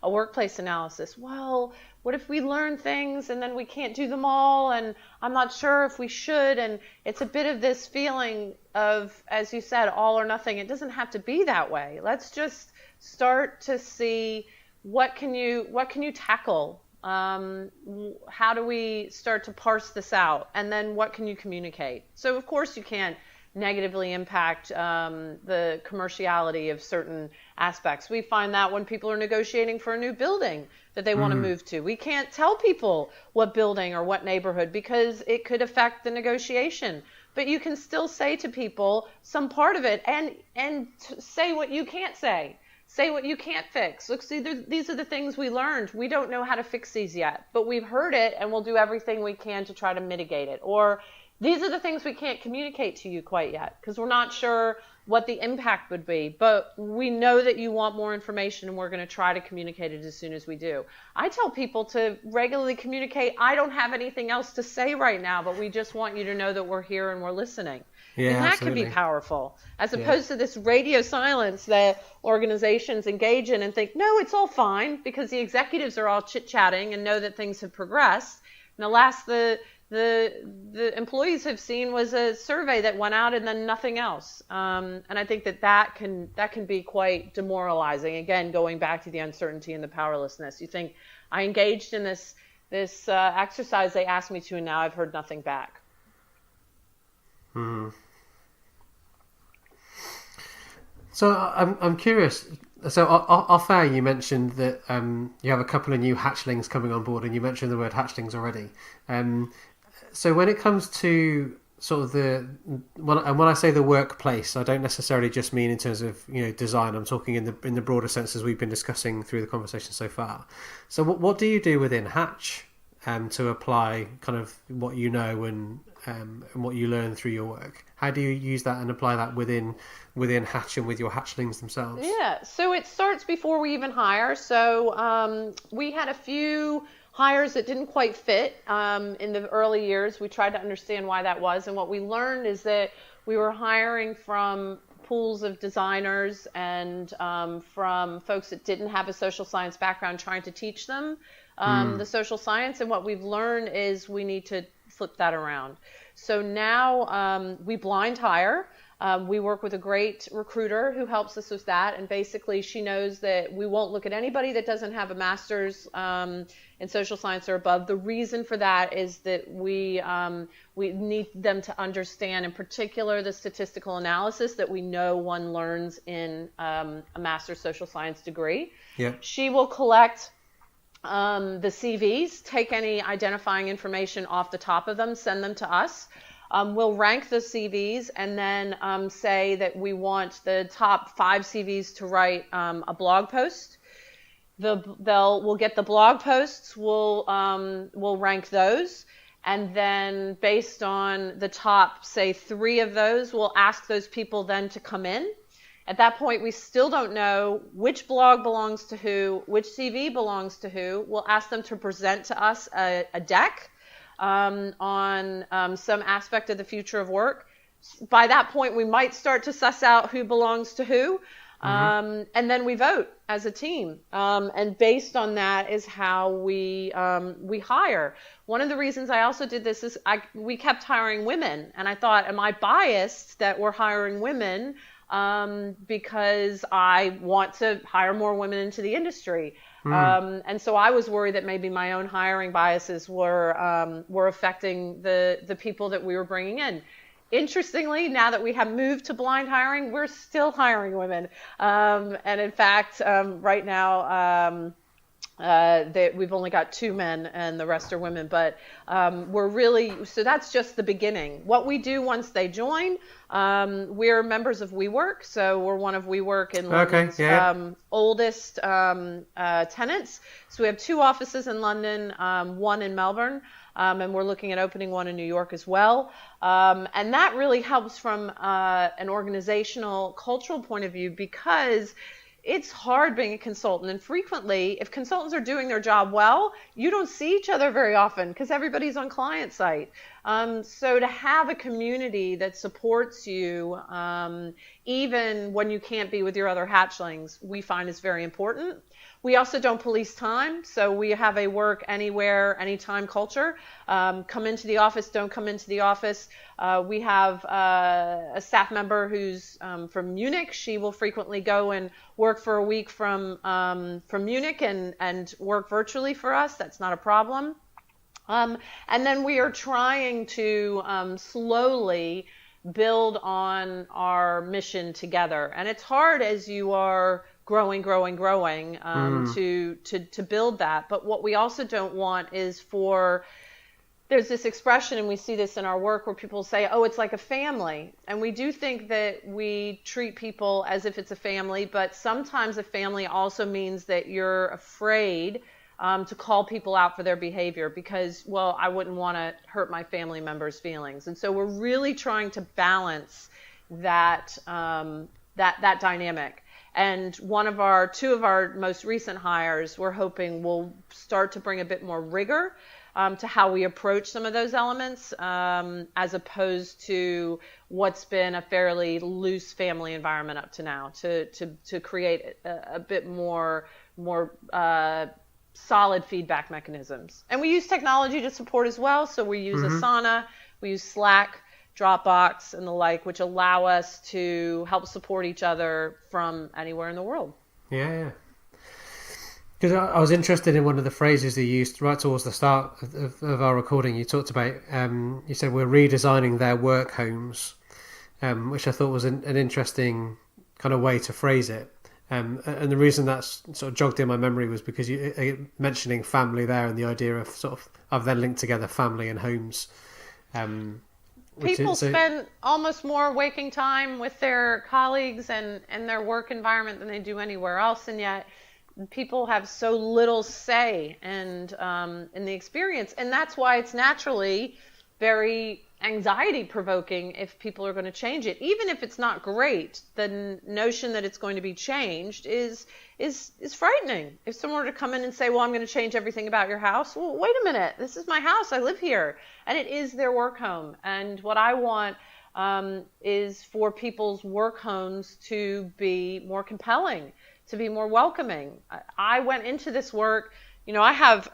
a workplace analysis. Well, what if we learn things and then we can't do them all, and I'm not sure if we should, and it's a bit of this feeling of, as you said, all or nothing. It doesn't have to be that way. Let's just start to see what can you tackle. How do we start to parse this out? And then what can you communicate? So, of course, you can't negatively impact the commerciality of certain aspects. We find that when people are negotiating for a new building that they want to move to. We can't tell people what building or what neighborhood because it could affect the negotiation. But you can still say to people some part of it and say what you can't say. Say what you can't fix. Look, see, these are the things we learned. We don't know how to fix these yet, but we've heard it and we'll do everything we can to try to mitigate it. Or these are the things we can't communicate to you quite yet because we're not sure what the impact would be, but we know that you want more information and we're going to try to communicate it as soon as we do. I tell people to regularly communicate, I don't have anything else to say right now, but we just want you to know that we're here and we're listening. Yeah, and that absolutely. can be powerful, as opposed to this radio silence that organizations engage in and think, no, it's all fine, because the executives are all chit-chatting and know that things have progressed. And the last the employees have seen was a survey that went out and then nothing else. And I think that can be quite demoralizing. Again, going back to the uncertainty and the powerlessness. You think, I engaged in this exercise they asked me to, and now I've heard nothing back. So I'm curious. So off air, you mentioned that you have a couple of new hatchlings coming on board, and you mentioned the word hatchlings already. So when it comes to sort of when I say the workplace, I don't necessarily just mean in terms of design. I'm talking in the broader sense as we've been discussing through the conversation so far. So what do you do within Hatch to apply kind of what you know and what you learn through your work? How do you use that and apply that within Hatch and with your hatchlings themselves? Yeah, so it starts before we even hire. So we had a few hires that didn't quite fit in the early years. We tried to understand why that was, and what we learned is that we were hiring from pools of designers and from folks that didn't have a social science background, trying to teach them the social science. And what we've learned is we need to flip that around. So now we blind hire. We work with a great recruiter who helps us with that, and basically she knows that we won't look at anybody that doesn't have a master's in social science or above. The reason for that is that we need them to understand, in particular, the statistical analysis that we know one learns in a master's social science degree. Yeah. She will collect the CVs, take any identifying information off the top of them, send them to us. We'll rank the CVs and then say that we want the top 5 CVs to write a blog post. We'll get the blog posts. We'll rank those, and then based on the top, say 3 of those, we'll ask those people then to come in. At that point, we still don't know which blog belongs to who, which CV belongs to who. We'll ask them to present to us a deck on some aspect of the future of work. By that point, we might start to suss out who belongs to who, and then we vote as a team. And based on that is how we hire. One of the reasons I also did this is we kept hiring women, and I thought, am I biased that we're hiring women because I want to hire more women into the industry? And so I was worried that maybe my own hiring biases were affecting the people that we were bringing in. Interestingly, now that we have moved to blind hiring, we're still hiring women. And in fact, right now, we've only got 2 men and the rest are women, but so that's just the beginning. What we do once they join, we're members of WeWork, so we're one of WeWork and London's oldest tenants. So we have 2 offices in London, 1 in Melbourne, and we're looking at opening 1 in New York as well. And that really helps from an organizational, cultural point of view, because it's hard being a consultant, and frequently, if consultants are doing their job well, you don't see each other very often because everybody's on client site. So to have a community that supports you, even when you can't be with your other hatchlings, we find is very important. We also don't police time, so we have a work anywhere, anytime culture. Come into the office, don't come into the office. We have a staff member who's from Munich. She will frequently go and work for a week from Munich and work virtually for us. That's not a problem. And then we are trying to slowly build on our mission together. And it's hard as you are growing, to build that. But what we also don't want is there's this expression, and we see this in our work, where people say, oh, it's like a family. And we do think that we treat people as if it's a family, but sometimes a family also means that you're afraid to call people out for their behavior because, well, I wouldn't want to hurt my family members' feelings. And so we're really trying to balance that dynamic. And 2 of our most recent hires, we're hoping will start to bring a bit more rigor to how we approach some of those elements, as opposed to what's been a fairly loose family environment up to now, to create a bit more solid feedback mechanisms. And we use technology to support as well. So we use Asana, we use Slack, Dropbox, and the like, which allow us to help support each other from anywhere in the world. Yeah. Because I was interested in one of the phrases you used right towards the start of our recording. You talked about, you said we're redesigning their work homes, which I thought was an interesting kind of way to phrase it. And the reason that's sort of jogged in my memory was because you mentioning family there, and the idea of sort of I've then linked together family and homes. People spend almost more waking time with their colleagues and their work environment than they do anywhere else, and yet people have so little say in the experience, and that's why it's naturally very anxiety provoking if people are going to change it. Even if it's not great, the notion that it's going to be changed is frightening. If someone were to come in and say, well, I'm going to change everything about your house, well, wait a minute, this is my house, I live here, and it is their work home. And what I want is for people's work homes to be more compelling, to be more welcoming. I went into this work, I have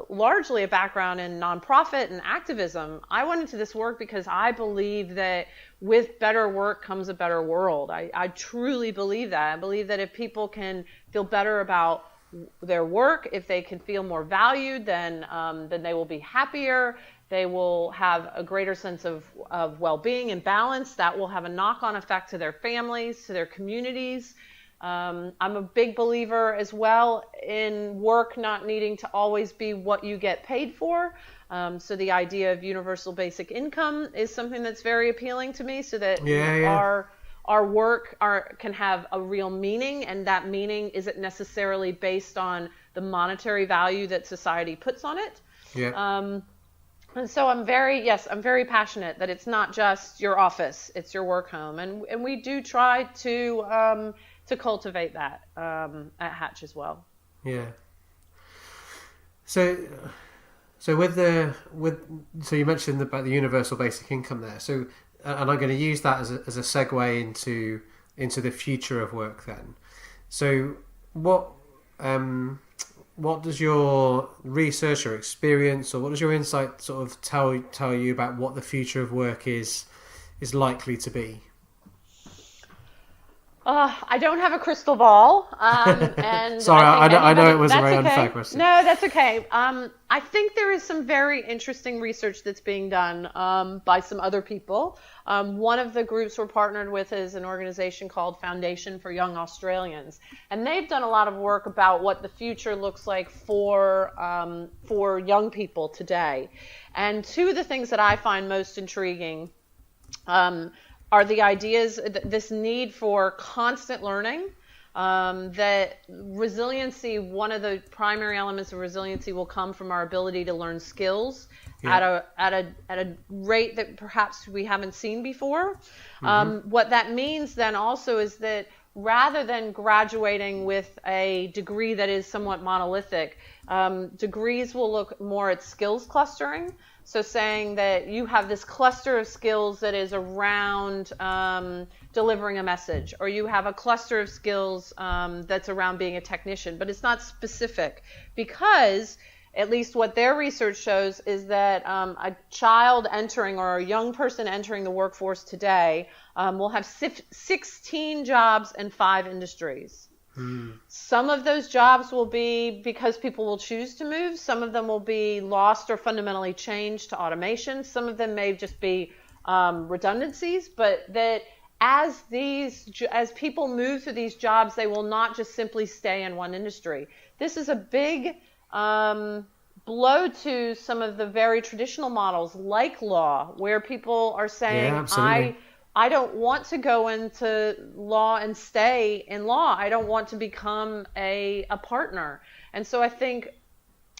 largely a background in nonprofit and activism. I went into this work because I believe that with better work comes a better world. I truly believe that. I believe that if people can feel better about their work, if they can feel more valued, then they will be happier. They will have a greater sense of well-being and balance. That will have a knock-on effect to their families, to their communities. I'm a big believer as well in work not needing to always be what you get paid for. So the idea of universal basic income is something that's very appealing to me, so that our work can have a real meaning, and that meaning isn't necessarily based on the monetary value that society puts on it. Yeah. And so I'm very passionate that it's not just your office, it's your work home. And we do try to cultivate that at Hatch as well. Yeah. So you mentioned about the universal basic income there. So, and I'm going to use that as a segue into the future of work then. So, what does your research or experience, or what does your insight sort of tell you about what the future of work is likely to be? I don't have a crystal ball. And sorry, I know it was a very unfair question. No, that's okay. I think there is some very interesting research that's being done by some other people. One of the groups we're partnered with is an organization called Foundation for Young Australians. And they've done a lot of work about what the future looks like for young people today. And two of the things that I find most intriguing are the ideas, this need for constant learning, that resiliency, one of the primary elements of resiliency will come from our ability to learn skills at a rate that perhaps we haven't seen before. Mm-hmm. What that means then also is that rather than graduating with a degree that is somewhat monolithic, degrees will look more at skills clustering. So saying that you have this cluster of skills that is around delivering a message, or you have a cluster of skills that's around being a technician, but it's not specific, because at least what their research shows is that a child entering, or a young person entering the workforce today will have 16 jobs in 5 industries. Some of those jobs will be because people will choose to move. Some of them will be lost or fundamentally changed to automation. Some of them may just be redundancies, but that as people move through these jobs, they will not just simply stay in one industry. This is a big blow to some of the very traditional models like law, where people are saying, I don't want to go into law and stay in law. I don't want to become a partner. And so I think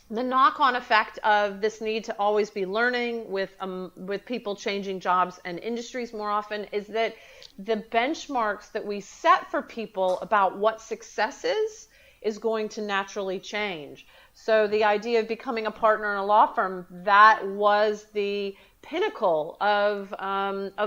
the knock-on effect of this need to always be learning with people changing jobs and industries more often is that the benchmarks that we set for people about what success is going to naturally change. So the idea of becoming a partner in a law firm, that was the pinnacle of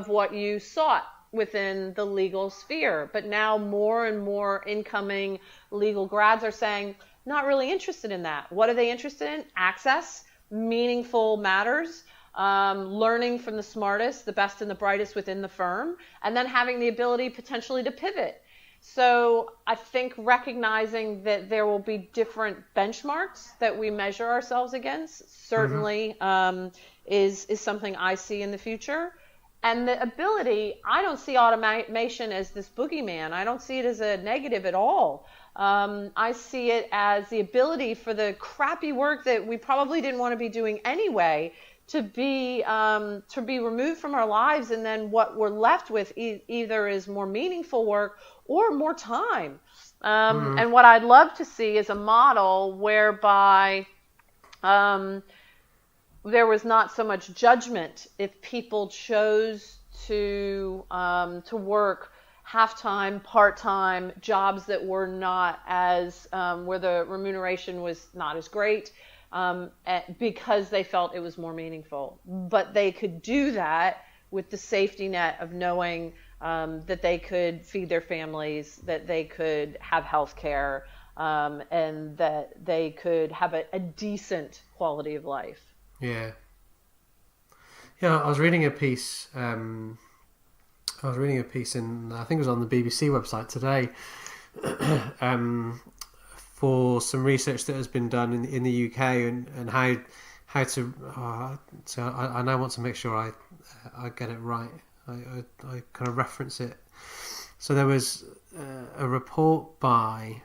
what you sought within the legal sphere. But now more and more incoming legal grads are saying, not really interested in that. What are they interested in? Access, meaningful matters, learning from the smartest, the best and the brightest within the firm, and then having the ability potentially to pivot. So I think recognizing that there will be different benchmarks that we measure ourselves against certainly is something I see in the future. And the ability, I don't see automation as this boogeyman. I don't see it as a negative at all. I see it as the ability for the crappy work that we probably didn't want to be doing anyway to be removed from our lives, and then what we're left with either is more meaningful work or more time. And what I'd love to see is a model whereby there was not so much judgment if people chose to work half-time, part-time jobs that were not as where the remuneration was not as great, because they felt it was more meaningful. But they could do that with the safety net of knowing that they could feed their families, that they could have health care, and that they could have a decent quality of life. Yeah. Yeah, I was reading a piece. I was reading a piece in, I think it was on the BBC website today, for some research that has been done in the UK and how to. So I now want to make sure I get it right. I kind of reference it. So there was a report by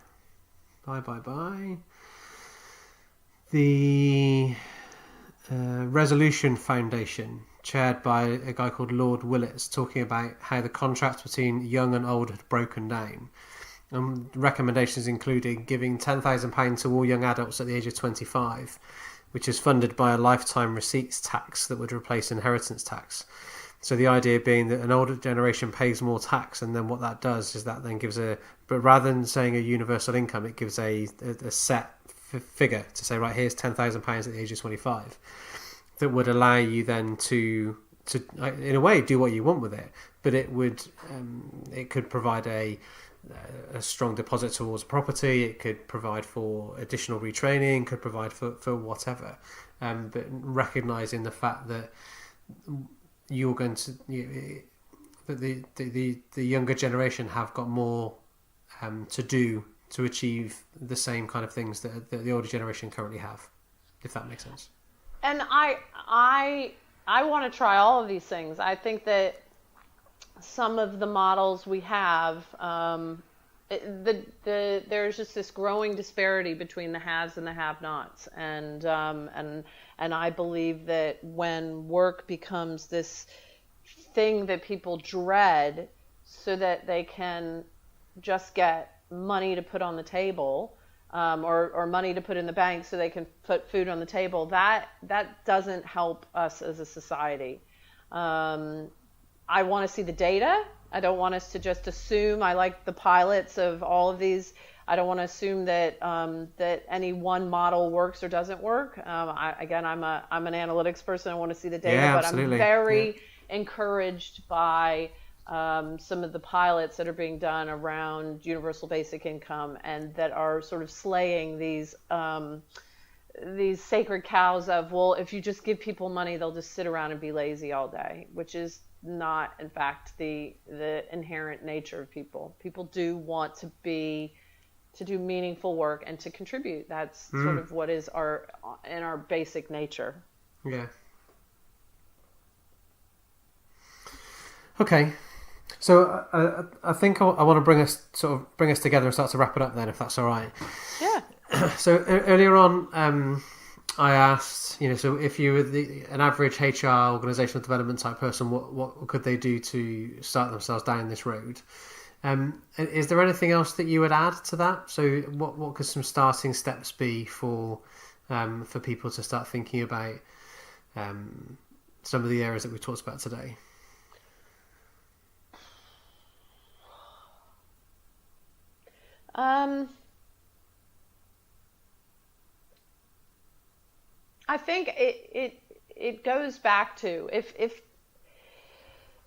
the Resolution Foundation, chaired by a guy called Lord Willits, talking about how the contrast between young and old had broken down. Recommendations including giving £10,000 to all young adults at the age of 25, which is funded by a lifetime receipts tax that would replace inheritance tax. So the idea being that an older generation pays more tax, and then what that does is that then gives but rather than saying a universal income, it gives a set figure to say, right, here's £10,000 at the age of 25, that would allow you then to in a way do what you want with it, but it could provide a strong deposit towards property, it could provide for additional retraining, could provide for whatever, but recognising the fact that you're going to that the younger generation have got more to do to achieve the same kind of things that the older generation currently have, if that makes sense. And I want to try all of these things. I think that some of the models we have, there's just this growing disparity between the haves and the have-nots, and I believe that when work becomes this thing that people dread, so that they can just get money to put on the table, or money to put in the bank so they can put food on the table, that doesn't help us as a society. I want to see the data. I don't want us to just assume. I like the pilots of all of these. I don't want to assume that that any one model works or doesn't work. I'm an analytics person. I want to see the data, yeah, but absolutely. I'm very encouraged by some of the pilots that are being done around universal basic income, and that are sort of slaying these sacred cows of, well, if you just give people money, they'll just sit around and be lazy all day, which is not, in fact, the inherent nature of people. People do want to do meaningful work and to contribute. That's sort of what is in our basic nature. Yeah. Okay. So I think I want to bring us together and start to wrap it up then, if that's all right. Yeah. So earlier on, I asked, so if you were an average HR organizational development type person, what could they do to start themselves down this road? Is there anything else that you would add to that? So what could some starting steps be for people to start thinking about some of the areas that we talked about today? I think it goes back to if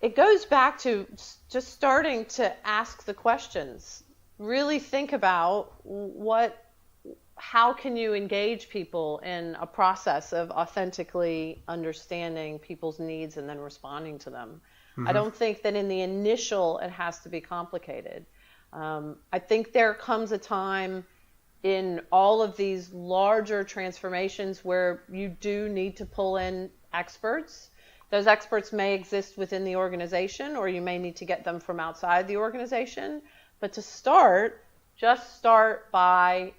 it goes back to just starting to ask the questions. Really think about how can you engage people in a process of authentically understanding people's needs and then responding to them. I don't think that in the initial it has to be complicated. I think there comes a time in all of these larger transformations where you do need to pull in experts, Those experts may exist within the organization, or you may need to get them from outside the organization. But to start, just start by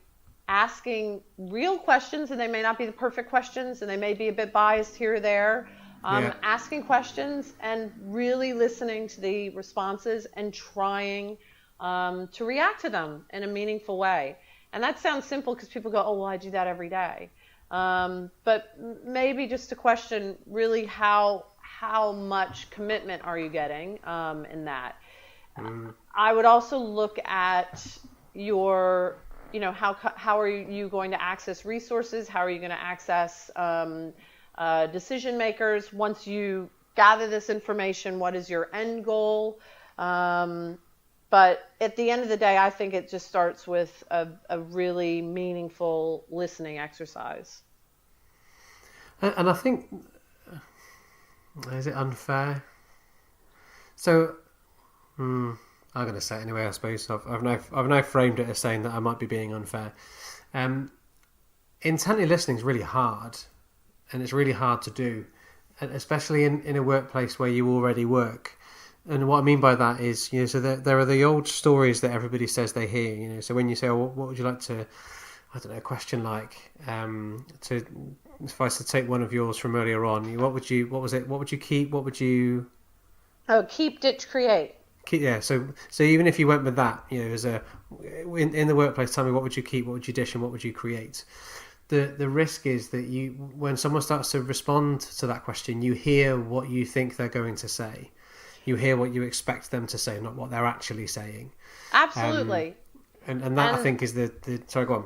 asking real questions, and they may not be the perfect questions, and they may be a bit biased here or there. Asking questions and really listening to the responses and trying to react to them in a meaningful way. And that sounds simple because people go, oh, well, I do that every day. But maybe just to question really how much commitment are you getting in that. I would also look at your, how are you going to access resources? How are you going to access decision makers? Once you gather this information, what is your end goal? But at the end of the day, I think it just starts with a really meaningful listening exercise. And I think, is it unfair? So, I'm going to say it anyway, I suppose. I've now framed it as saying that I might be being unfair. Intently listening is really hard, and it's really hard to do, and especially in a workplace where you already work. And what I mean by that is, so there are the old stories that everybody says they hear. So when you say, "Oh, what would you like to?" I don't know, a question like, if I was to take one of yours from earlier on, what would you keep? What would you? Oh, keep, ditch, create. Yeah. So even if you went with that, as in the workplace, tell me what would you keep, what would you dish, and what would you create? The risk is that when someone starts to respond to that question, you hear what you think they're going to say. You hear what you expect them to say, not what they're actually saying. Absolutely. And that, I think, is the sorry, go on.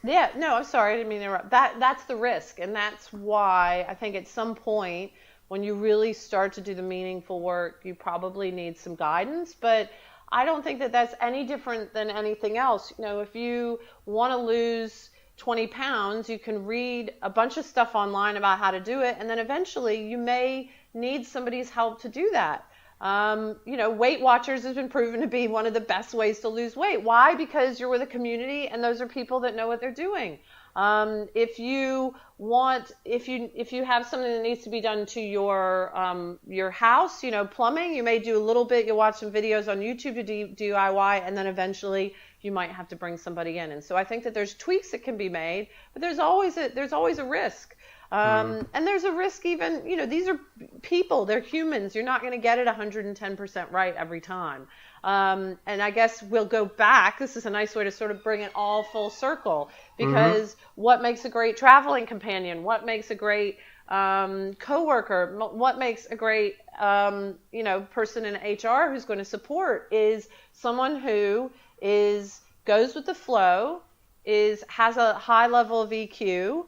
Yeah, no, I'm sorry, I didn't mean to interrupt. That's the risk, and that's why I think at some point when you really start to do the meaningful work, you probably need some guidance, but I don't think that that's any different than anything else. If you want to lose 20 pounds, you can read a bunch of stuff online about how to do it, and then eventually you may need somebody's help to do that. Weight Watchers has been proven to be one of the best ways to lose weight. Why? Because you're with a community and those are people that know what they're doing. If you have something that needs to be done to your house, plumbing, you may do a little bit. You'll watch some videos on YouTube to DIY, and then eventually you might have to bring somebody in. And so I think that there's tweaks that can be made, but there's always a risk. And there's a risk even, these are people, they're humans. You're not going to get it 110% right every time. And I guess we'll go back. This is a nice way to sort of bring it all full circle, because what makes a great traveling companion? What makes a great coworker? What makes a great, person in HR who's going to support is someone who goes with the flow, has a high level of EQ,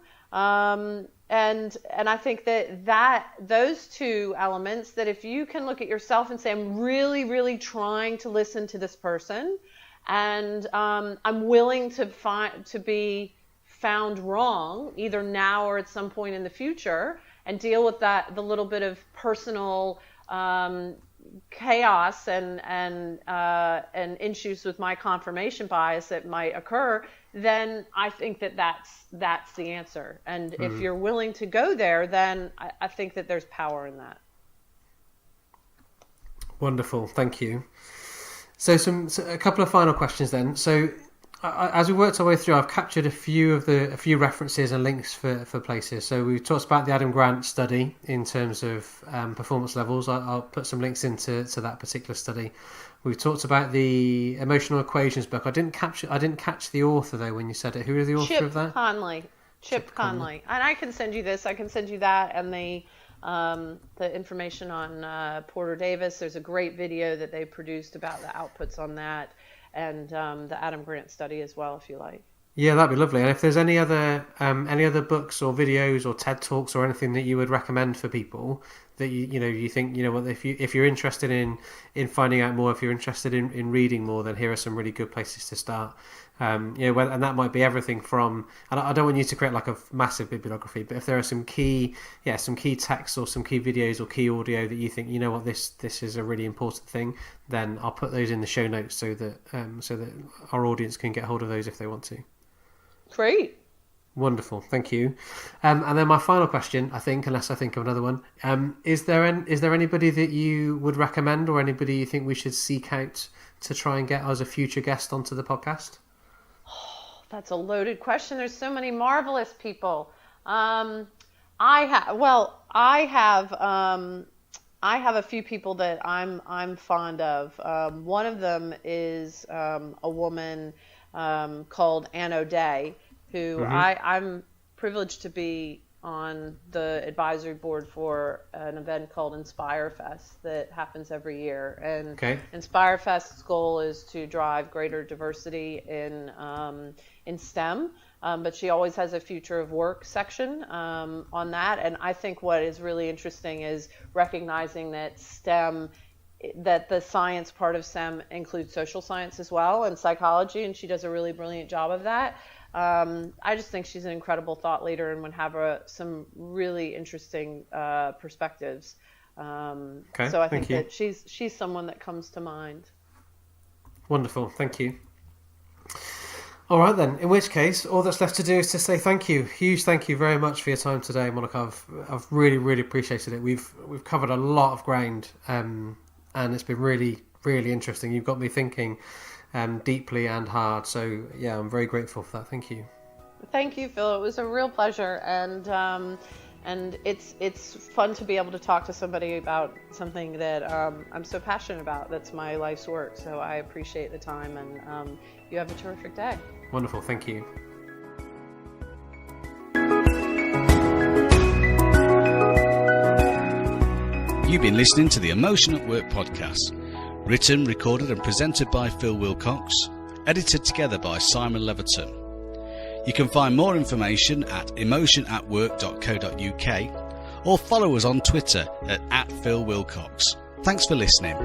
and I think that those two elements, that if you can look at yourself and say, I'm really, really trying to listen to this person, and I'm willing to be found wrong, either now or at some point in the future, and deal with the little bit of personal chaos and issues with my confirmation bias that might occur, then I think that's the answer. And if you're willing to go there, then I think that there's power in that. Wonderful, thank you. So a couple of final questions then. So as we worked our way through, I've captured a few references and links for places. So we've talked about the Adam Grant study in terms of performance levels. I'll put some links into that particular study. We've talked about the Emotional Equations book. I didn't catch the author though when you said it. Who is the author of that? Chip Conley. And I can send you this. I can send you that and the information on Porter Davis. There's a great video that they produced about the outputs on that, and the Adam Grant study as well, if you like. Yeah, that'd be lovely. And if there's any other books or videos or TED Talks or anything that you would recommend for people that you think, if you're interested in finding out more, if you're interested in reading more, then here are some really good places to start. And that might be everything from, and I don't want you to create like a massive bibliography, but if there are some key texts or some key videos or key audio that you think, this is a really important thing, then I'll put those in the show notes so that our audience can get hold of those if they want to. Great. Wonderful, thank you. And then my final question, I think, unless I think of another one, is there anybody that you would recommend, or anybody you think we should seek out to try and get as a future guest onto the podcast? Oh, that's a loaded question. There's so many marvelous people. I have a few people that I'm fond of. One of them is a woman called Ann O'Day, who I'm privileged to be on the advisory board for an event called InspireFest that happens every year. And InspireFest's goal is to drive greater diversity in STEM, but she always has a future of work section on that. And I think what is really interesting is recognizing that that the science part of STEM includes social science as well, and psychology, and she does a really brilliant job of that. I just think she's an incredible thought leader and would have some really interesting perspectives. So I think that she's someone that comes to mind. Wonderful, thank you. All right then, in which case, all that's left to do is to say thank you. Huge thank you very much for your time today, Monica. I've really, really appreciated it. We've covered a lot of ground, and it's been really, really interesting. You've got me thinking deeply and hard. So yeah, I'm very grateful for that. Thank you. Thank you, Phil. It was a real pleasure, and it's fun to be able to talk to somebody about something that I'm so passionate about. That's my life's work. So I appreciate the time, and you have a terrific day. Wonderful. Thank you. You've been listening to the Emotion at Work podcast. Written, recorded and presented by Phil Wilcox. Edited together by Simon Leverton. You can find more information at emotionatwork.co.uk or follow us on Twitter at @PhilWilcox. Thanks for listening.